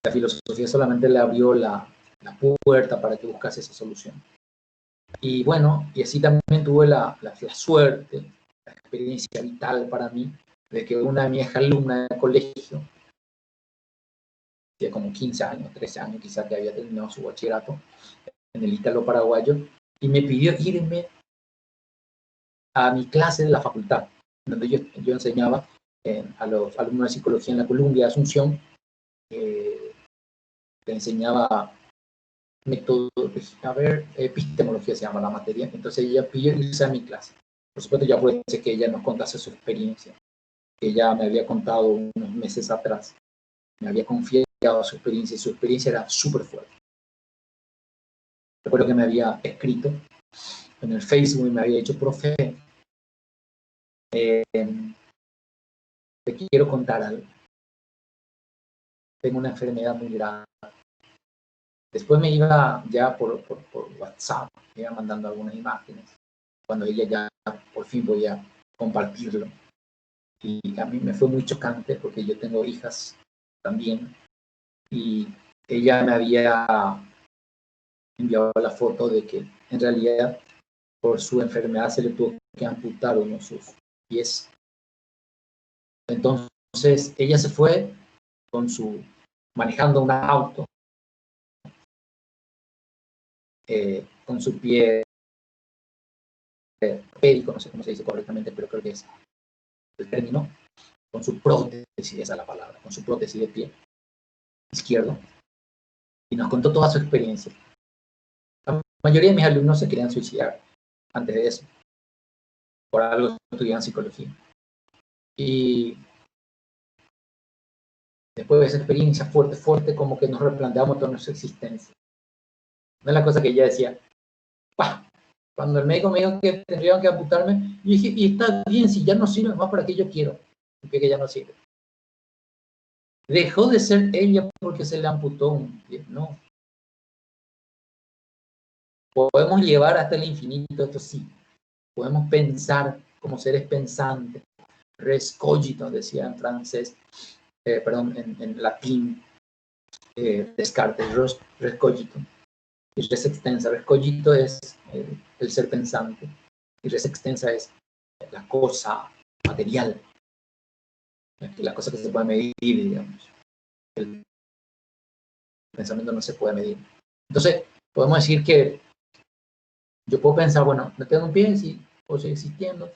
la filosofía solamente le abrió la puerta para que buscase esa solución. Y bueno, y así también tuve la suerte, la experiencia vital para mí, de que una de mis alumnas de colegio, de como 15 años, 13 años quizás, que había terminado su bachillerato en el Ítalo Paraguayo, y me pidió irme a mi clase de la facultad, donde yo enseñaba a los alumnos de psicología en la Columbia de Asunción. Le enseñaba epistemología se llama la materia. Entonces ella pidió irse a mi clase. Por supuesto, ya puede ser que ella nos contase su experiencia, que ella me había contado unos meses atrás. Me había confiado su experiencia, y su experiencia era súper fuerte. Recuerdo que me había escrito en el Facebook y me había dicho: profe, te quiero contar algo. Tengo una enfermedad muy grave. Después me iba ya por WhatsApp, me iba mandando algunas imágenes, cuando ella ya por fin podía compartirlo. Y a mí me fue muy chocante porque yo tengo hijas también, y ella me había enviado la foto de que en realidad por su enfermedad se le tuvo que amputar uno de sus pies. Entonces ella se fue manejando un auto, con su pie périco, no sé cómo se dice correctamente, pero creo que es el término, con su prótesis, esa es la palabra, con su prótesis de pie izquierdo, y nos contó toda su experiencia. La mayoría de mis alumnos se querían suicidar antes de eso, por algo estudiaban psicología. Y después de esa experiencia fuerte, como que nos replanteamos toda nuestra existencia. Una de las cosas que ella decía: ¡pah! Cuando el médico me dijo que tendrían que amputarme, yo dije: y está bien, si ya no sirve más, ¿para qué yo quiero? Porque que ya no sirve. Dejó de ser ella porque se le amputó un pie. No. Podemos llevar hasta el infinito, esto sí. Podemos pensar como seres pensantes. Res cogito, decía en francés, en latín, Descartes, res cogito. Y res extensa. Res cogito es el ser pensante. Y res extensa es la cosa material. La cosa que se puede medir, digamos. El pensamiento no se puede medir. Entonces, podemos decir que yo puedo pensar: bueno, no tengo un pie, sí, puedo seguir existiendo.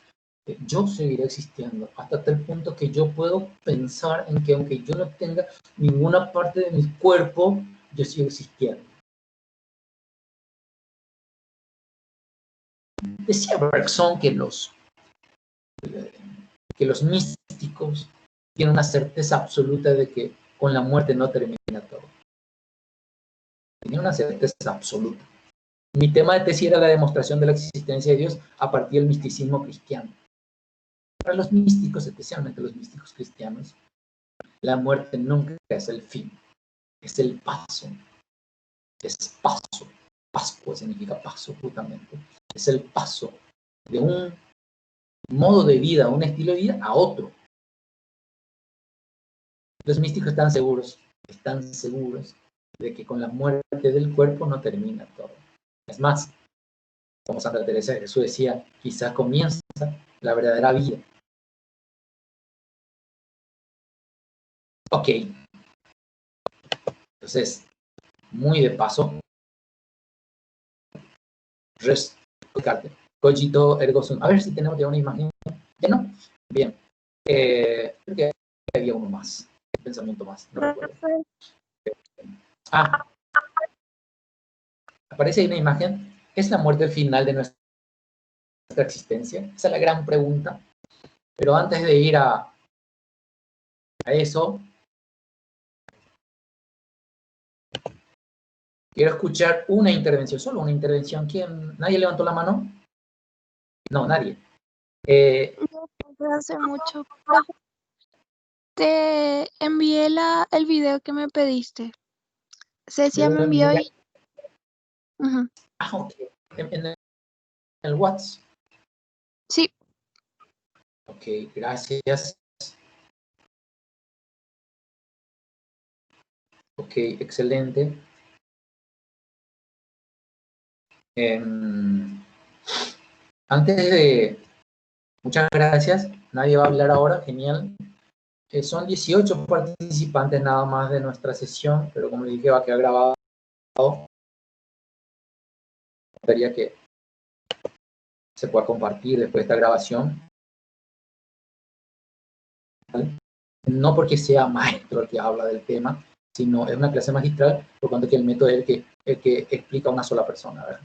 Yo seguiré existiendo hasta tal punto que yo puedo pensar en que aunque yo no tenga ninguna parte de mi cuerpo, yo sigo existiendo. Decía Bergson que los místicos tienen una certeza absoluta de que con la muerte no termina todo. Tienen una certeza absoluta. Mi tema de tesis era la demostración de la existencia de Dios a partir del misticismo cristiano. Para los místicos, especialmente los místicos cristianos, la muerte nunca es el fin, es el paso. Es paso. Pascua significa paso, justamente. Es el paso de un modo de vida, un estilo de vida a otro. Los místicos están seguros de que con la muerte del cuerpo no termina todo. Es más, como Santa Teresa de Jesús decía, quizás comienza la verdadera vida. Ok. Entonces, muy de paso, cogito ergo sum. A ver si tenemos ya una imagen. ¿Ya no? Bien. Creo que había uno más. Un pensamiento más. No recuerdo. Aparece ahí una imagen. ¿Es la muerte el final de nuestra existencia? Esa es la gran pregunta. Pero antes de ir a eso, quiero escuchar una intervención, solo una intervención. ¿Quién? ¿Nadie levantó la mano? No, nadie. No, hace mucho. Te envié el video que me pediste. Cecia me envió y... Ok. En el WhatsApp. Sí. Ok, gracias. Ok, excelente. Antes de... Muchas gracias. Nadie va a hablar ahora. Genial. Son 18 participantes nada más de nuestra sesión, pero como les dije, va a quedar grabado. Me gustaría que se pueda compartir después de esta grabación. ¿Vale? No porque sea maestro el que habla del tema, sino es una clase magistral, por cuanto que el método es el que explica a una sola persona, ¿verdad?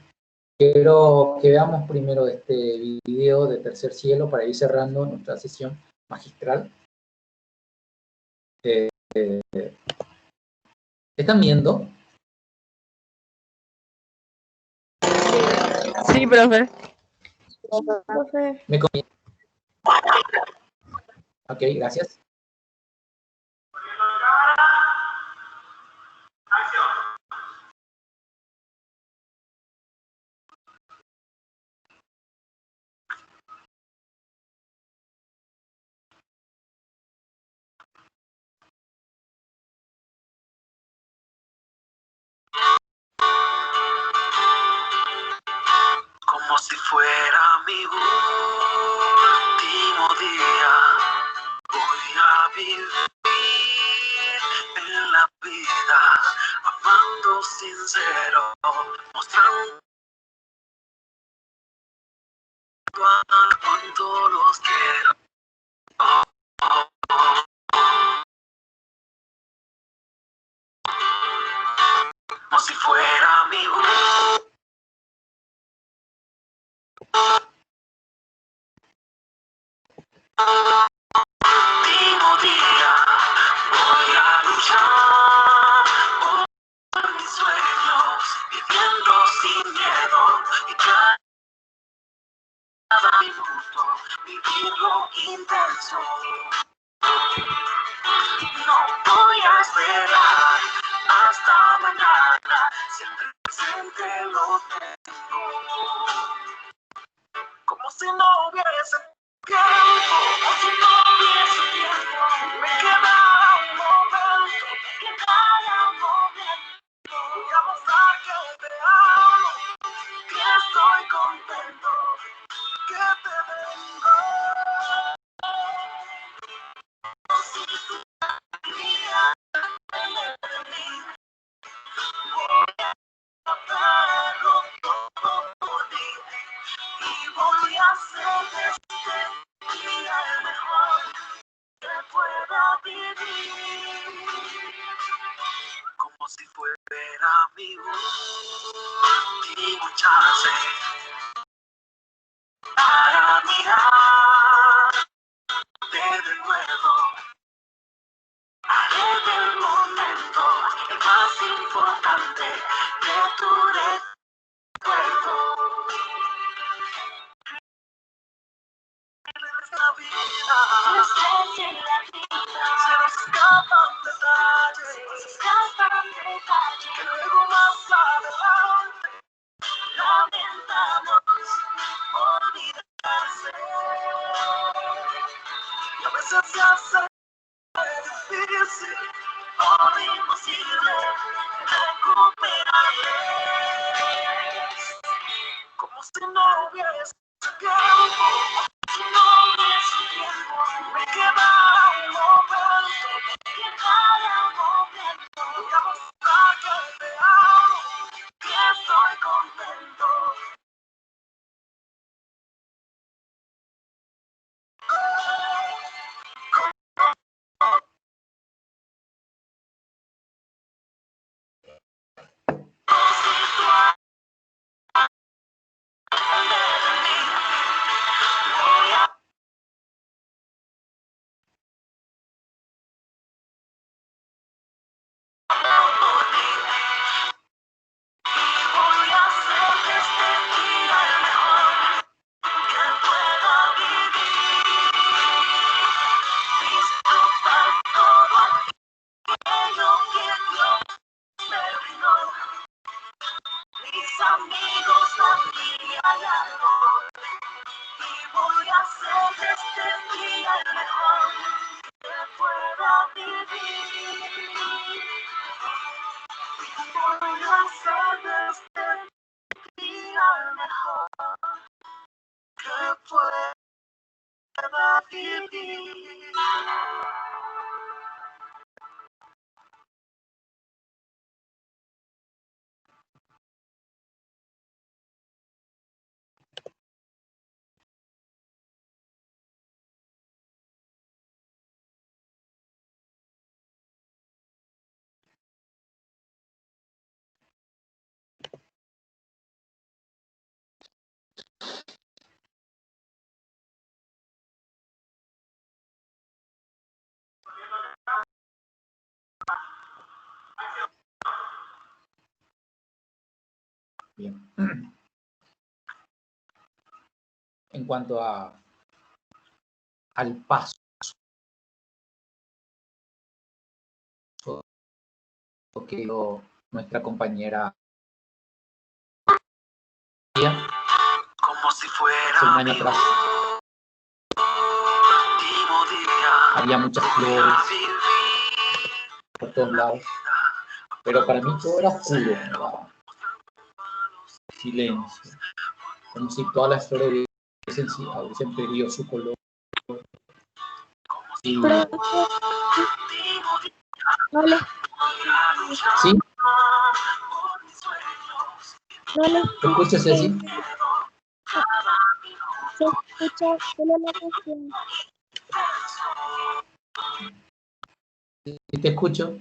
Quiero que veamos primero este video de Tercer Cielo para ir cerrando nuestra sesión magistral. ¿Están viendo? Sí, profe. ¿Me comienza? Ok, gracias. Como si fuera mi último día, voy a vivir en la vida, amando sincero, mostrando cuánto los quiero. Como si fuera mi último día, voy a luchar por mis sueños, viviendo sin miedo y cada minuto vivirlo intenso. No voy a esperar hasta mañana, siempre presente lo tengo. Como si no hubiese tiempo, como si no hubiese tiempo. Me quedará un momento, me quedará un momento. Voy a mostrar que te amo, que estoy contento, que te vengo. Si tú querías tener de mí, voy a darlo todo por ti. Y voy a hacer de este día el mejor que pueda vivir. Como si fuera mi último chance para mirarte de nuevo. Haré del momento el más importante de tu recuerdo. veces se hace difícil o imposible recuperarme. Como si no hubiese tiempo, si no hubiese tiempo, me queda un momento, me queda un momento. Voy a mostrar que te amo, que estoy contento. Voy a hacer de este día el mejor que pueda vivir. Disfrutar todo aquello que Dios me brindó. Mis amigos, familia y amor. Y voy a hacer de este día el mejor que pueda vivir. Voy a hacer de este día el mejor que pueda vivir. Bien. En cuanto al paso que dio nuestra compañera Como si fuera hace un año atrás, había muchas flores por todos lados, pero para mí todo era oscuro, ¿verdad? Silencio, como si todas las flores hubiesen perdido su color. Y, Profe, no le, ¿sí? no le ¿Te escuchas así? se escucha solo la canción. ¿Sí te escucho?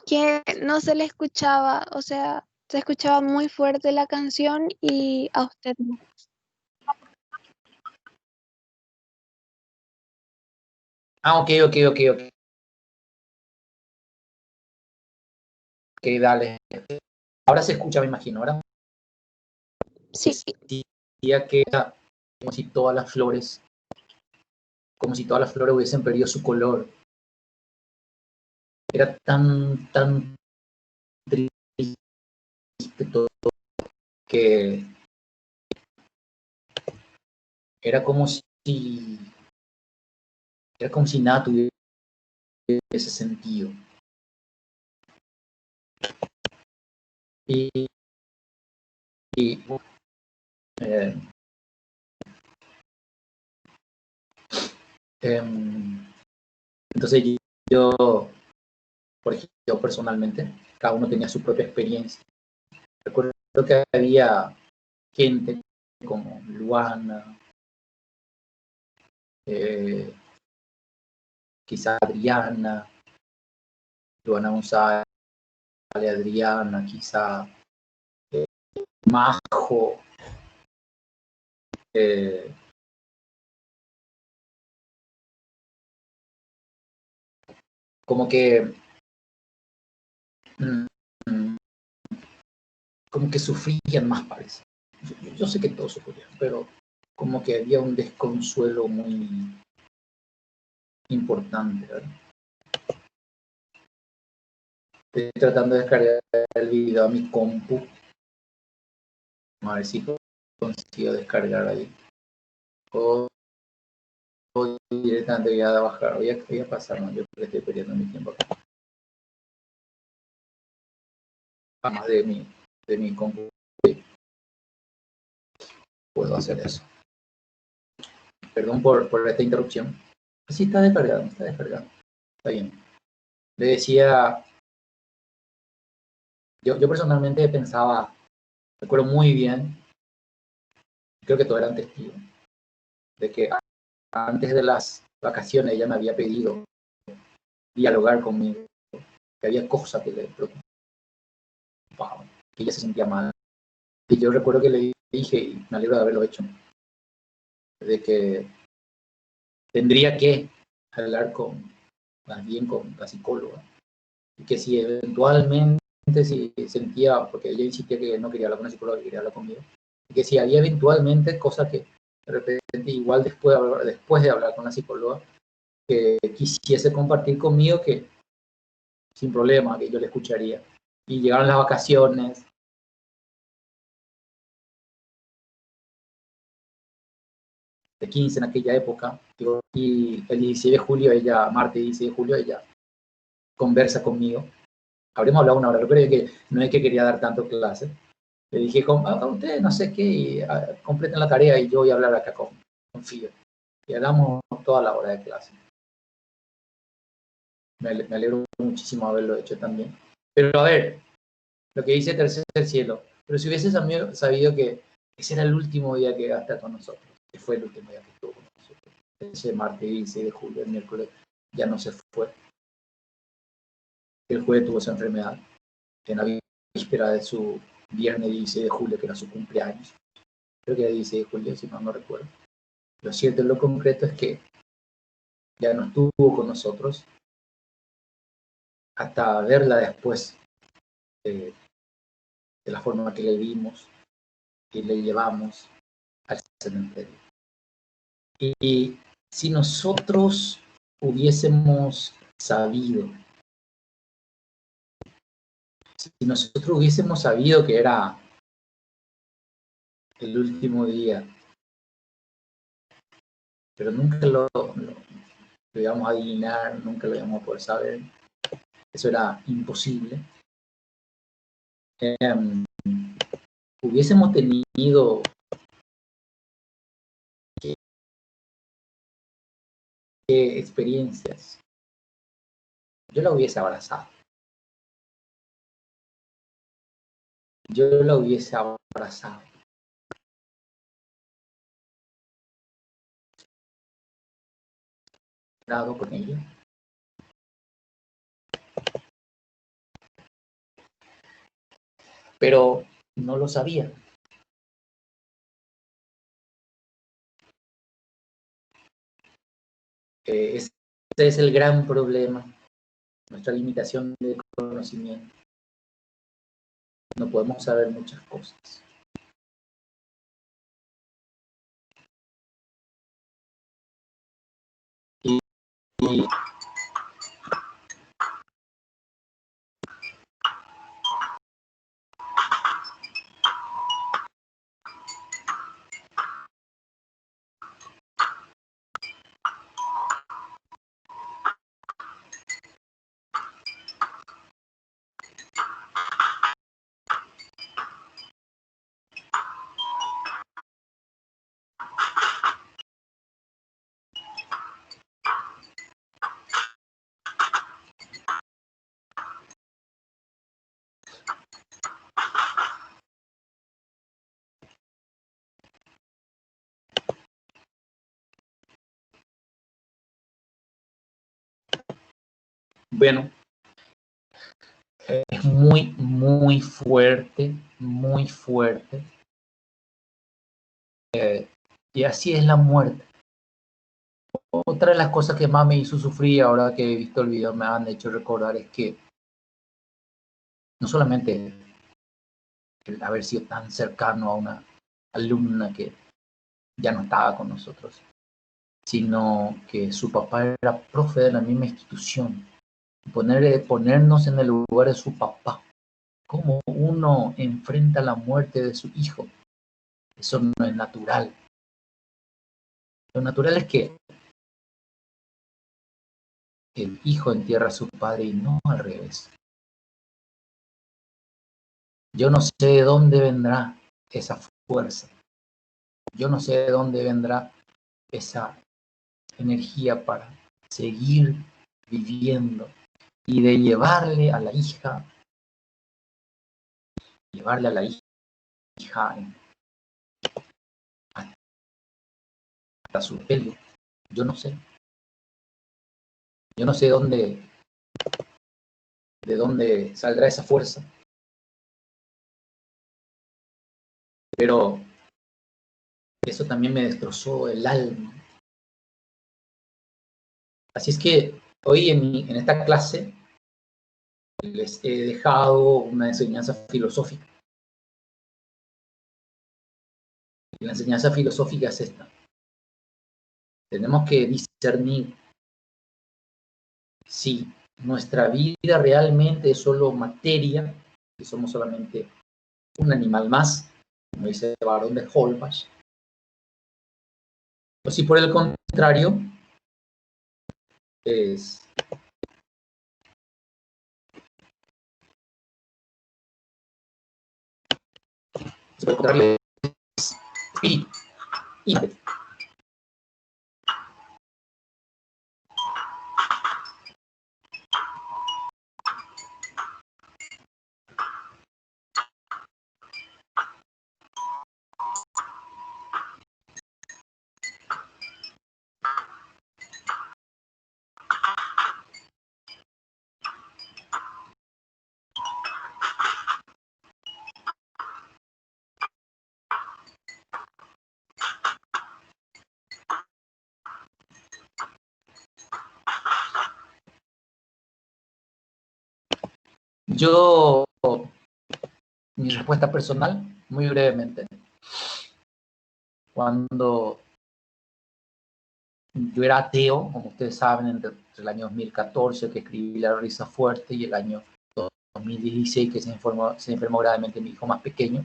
Que no se le escuchaba, o sea, se escuchaba muy fuerte la canción y a usted no. Ah, ok. Ok, dale. Ahora se escucha, me imagino, ¿verdad? Sí, Decía que era como si todas las flores hubiesen perdido su color. Era tan triste todo que era como si nada tuviese sentido. Y eh, entonces yo personalmente, cada uno tenía su propia experiencia. Recuerdo que había gente como Luana, quizá Adriana, Luana González, Adriana, quizá Majo, como que sufrían más, parece. Yo sé que todos sufrían, pero como que había un desconsuelo muy importante, ¿verdad? Estoy tratando de descargar el video a mi compu. Vamos a ver si consigo descargar ahí. directamente voy a bajar, voy a pasar, no, yo creo que estoy perdiendo mi tiempo acá. Además de mi compu, puedo hacer eso. Perdón por esta interrupción. Sí, está descargado, está bien. Le decía, yo personalmente pensaba, recuerdo muy bien, creo que todos eran testigos, de que antes de las vacaciones ella me había pedido dialogar conmigo, que había cosas que le preocupaban, que ella se sentía mal. Y yo recuerdo que le dije, y me alegro de haberlo hecho, de que tendría que hablar más bien con la psicóloga, y que si eventualmente si sentía, porque ella insistía que no quería hablar con la psicóloga, que quería hablar conmigo, y que si había eventualmente cosas que de repente igual después de hablar con la psicóloga, que quisiese compartir conmigo, que sin problema, que yo le escucharía. Y llegaron las vacaciones, de 15 en aquella época, y el 16 de julio ella, martes 16 de julio, ella conversa conmigo. Habremos hablado una hora, yo creo que no es que quería dar tanto clase. Le dije, ustedes no sé qué, y, completen la tarea y yo voy a hablar acá con Fío. Y hablamos toda la hora de clase. Me alegro muchísimo haberlo hecho también. Pero a ver, lo que dice Tercer Cielo, pero si hubiese sabido que ese era el último día que iba a estar con nosotros, que fue el último día que estuvo con nosotros, ese martes 16 de julio, el miércoles, ya no se fue. El jueves tuvo esa enfermedad, en la víspera de su viernes 16 de julio, que era su cumpleaños. Creo que era 16 de julio, si no recuerdo. Lo cierto en lo concreto es que ya no estuvo con nosotros hasta verla después de la forma que le vimos y le llevamos al cementerio. Y si nosotros hubiésemos sabido, que era el último día, pero nunca lo íbamos a adivinar, nunca lo íbamos a poder saber, eso era imposible, hubiésemos tenido experiencias, yo la hubiese abrazado. Yo la hubiese abrazado. Dado con ella. Pero no lo sabía. Ese es el gran problema, nuestra limitación de conocimiento. No podemos saber muchas cosas. Y bueno, es muy, muy fuerte, muy fuerte. Y así es la muerte. Otra de las cosas que más me hizo sufrir ahora que he visto el video, me han hecho recordar, es que no solamente el haber sido tan cercano a una alumna que ya no estaba con nosotros, sino que su papá era profe de la misma institución. Ponernos en el lugar de su papá, cómo uno enfrenta la muerte de su hijo, eso no es natural. Lo natural es que el hijo entierra a su padre y no al revés. Yo no sé de dónde vendrá esa fuerza. Yo no sé de dónde vendrá esa energía para seguir viviendo y de llevarle a la hija hasta su pelo. Yo no sé. Yo no sé de dónde saldrá esa fuerza. Pero eso también me destrozó el alma. Así es que hoy en esta clase les he dejado una enseñanza filosófica. Y la enseñanza filosófica es esta. Tenemos que discernir si nuestra vida realmente es solo materia, si somos solamente un animal más, como dice el Barón de Holbach, o si por el contrario es espíritu, ímpetu. Yo, mi respuesta personal, muy brevemente, cuando yo era ateo, como ustedes saben, entre el año 2014 que escribí La risa fuerte y el año 2016 que se enfermó gravemente mi hijo más pequeño.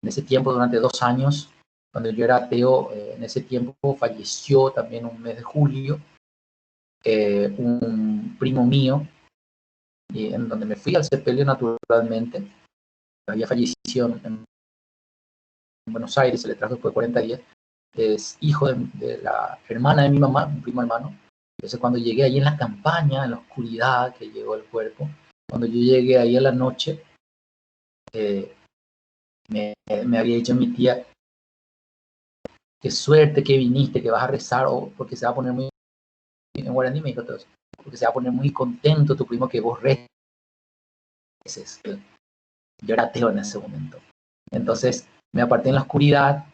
En ese tiempo, durante 2 años, cuando yo era ateo, en ese tiempo falleció también un mes de julio un primo mío, en donde me fui al sepelio naturalmente. Había fallecido en Buenos Aires, se le trajo después de 40 días. Es hijo de la hermana de mi mamá, un primo hermano. Entonces cuando llegué ahí en la campaña, en la oscuridad que llegó el cuerpo, cuando yo llegué ahí a la noche, me había dicho mi tía, qué suerte que viniste, que vas a rezar, o porque se va a poner muy, en guaraní me dijo todo eso, porque se va a poner muy contento tu primo que vos reces. Yo era ateo en ese momento. Entonces me aparté en la oscuridad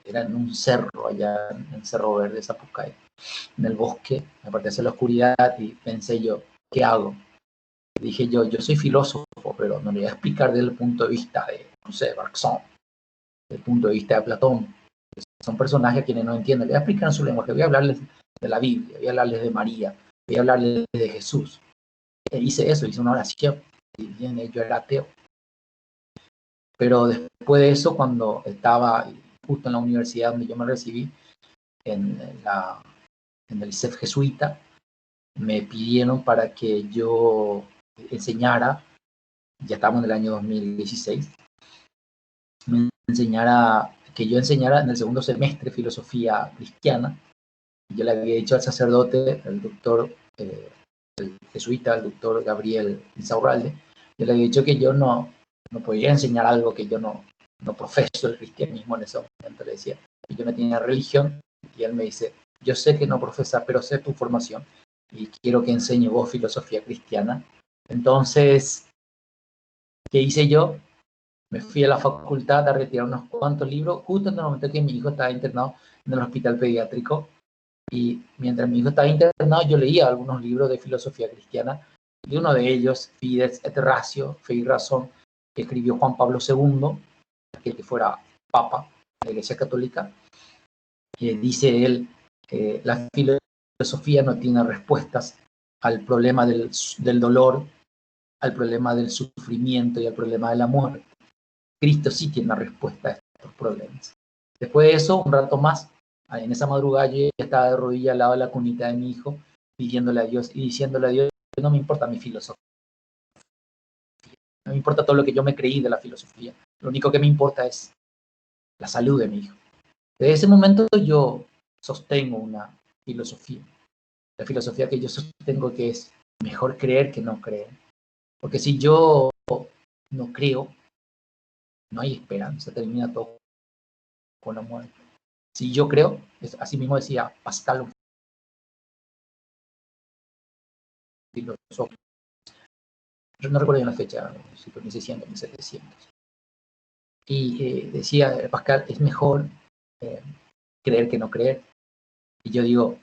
era en un cerro, allá en el Cerro Verde, Zapucay, en el bosque, me aparté hacia la oscuridad y pensé yo, ¿qué hago? Y dije yo soy filósofo, pero no le voy a explicar desde el punto de vista de, no sé, Bergson, desde el punto de vista de Platón. Son personajes a quienes no entienden. Le voy a explicar en su lenguaje, voy a hablarles de la Biblia, voy a hablarles de María, voy a hablarles de Jesús. Hice eso, hice una oración, y bien, yo era ateo. Pero después de eso, cuando estaba justo en la universidad donde yo me recibí, en el ISEF jesuita, me pidieron para que yo enseñara, ya estamos en el año 2016, que yo enseñara en el segundo semestre filosofía cristiana. Yo le había dicho al sacerdote, el doctor, el jesuita, el doctor Gabriel Insaurralde, yo le había dicho que yo no podía enseñar algo que yo no profeso el cristianismo en ese momento. Le decía que yo no tenía religión, y él me dice, yo sé que no profesas, pero sé tu formación y quiero que enseñe vos filosofía cristiana. Entonces, ¿qué hice yo? Me fui a la facultad a retirar unos cuantos libros, justo en el momento que mi hijo estaba internado en el hospital pediátrico. Y mientras mi hijo estaba internado, yo leía algunos libros de filosofía cristiana, y uno de ellos, Fides et Ratio, Fe y Razón, que escribió Juan Pablo II, aquel que fuera papa de la Iglesia Católica. Dice él, la filosofía no tiene respuestas al problema del dolor, al problema del sufrimiento y al problema de la muerte. Cristo sí tiene una respuesta a estos problemas. Después de eso, un rato más, En esa madrugada yo ya estaba de rodillas al lado de la cunita de mi hijo, pidiéndole a Dios y diciéndole a Dios, no me importa mi filosofía, no me importa todo lo que yo me creí de la filosofía, lo único que me importa es la salud de mi hijo. Desde ese momento yo sostengo una filosofía, la filosofía que yo sostengo que es mejor creer que no creer, porque si yo no creo, no hay esperanza, termina todo con la muerte. Si yo creo, así mismo decía Pascal, un filósofo, yo no recuerdo bien la fecha, si fue 1600, 1700, y decía Pascal, es mejor creer que no creer, y yo digo,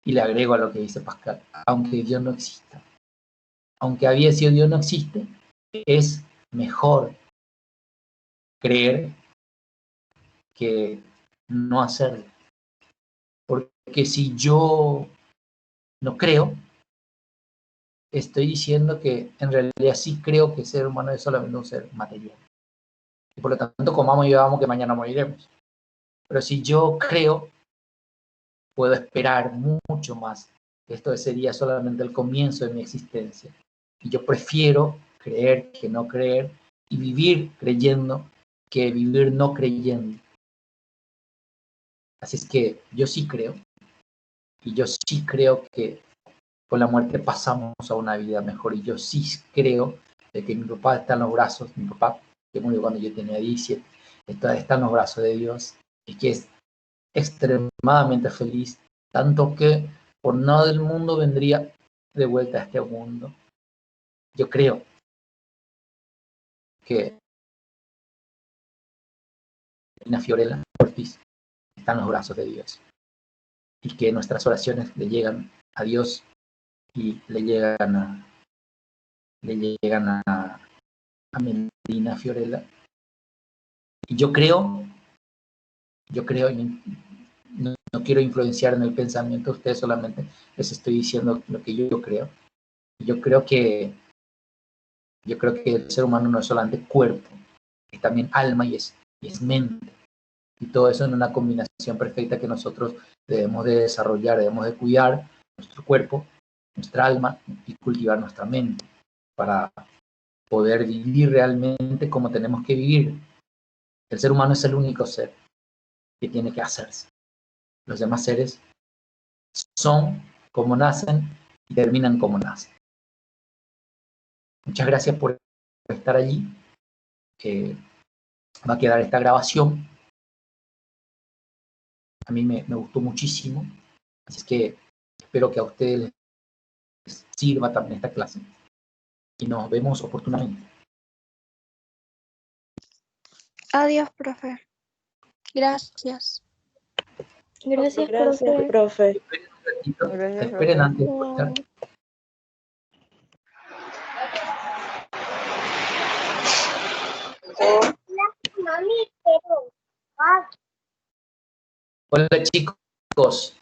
y le agrego a lo que dice Pascal, aunque Dios no exista, aunque había sido Dios no existe, es mejor creer que no hacerlo, porque si yo no creo, estoy diciendo que en realidad sí creo que el ser humano es solamente un ser material. Y por lo tanto, comamos y bebamos que mañana moriremos. Pero si yo creo, puedo esperar mucho más. Esto sería solamente el comienzo de mi existencia. Y yo prefiero creer que no creer y vivir creyendo que vivir no creyendo. Así es que yo sí creo. Y yo sí creo que con la muerte pasamos a una vida mejor. Y yo sí creo de que mi papá está en los brazos, mi papá, que murió cuando yo tenía 17, está en los brazos de Dios y que es extremadamente feliz, tanto que por nada del mundo vendría de vuelta a este mundo. Yo creo que Ina Fiorella Ortiz está en los brazos de Dios y que nuestras oraciones le llegan a Dios y le llegan a Medina Fiorella. Y yo creo, no quiero influenciar en el pensamiento de ustedes, solamente les estoy diciendo lo que yo creo. Yo creo que el ser humano no es solamente cuerpo, es también alma y es mente. Y todo eso en una combinación perfecta que nosotros debemos de desarrollar, debemos de cuidar nuestro cuerpo, nuestra alma y cultivar nuestra mente para poder vivir realmente como tenemos que vivir. El ser humano es el único ser que tiene que hacerse. Los demás seres son como nacen y terminan como nacen. Muchas gracias por estar allí. Va a quedar esta grabación. A mí me gustó muchísimo. Así es que espero que a ustedes les sirva también esta clase. Y nos vemos oportunamente. Adiós, profe. Gracias. Gracias, Gracias, profe. profe. Gracias, Esperen profe. antes de escuchar. Hola chicos,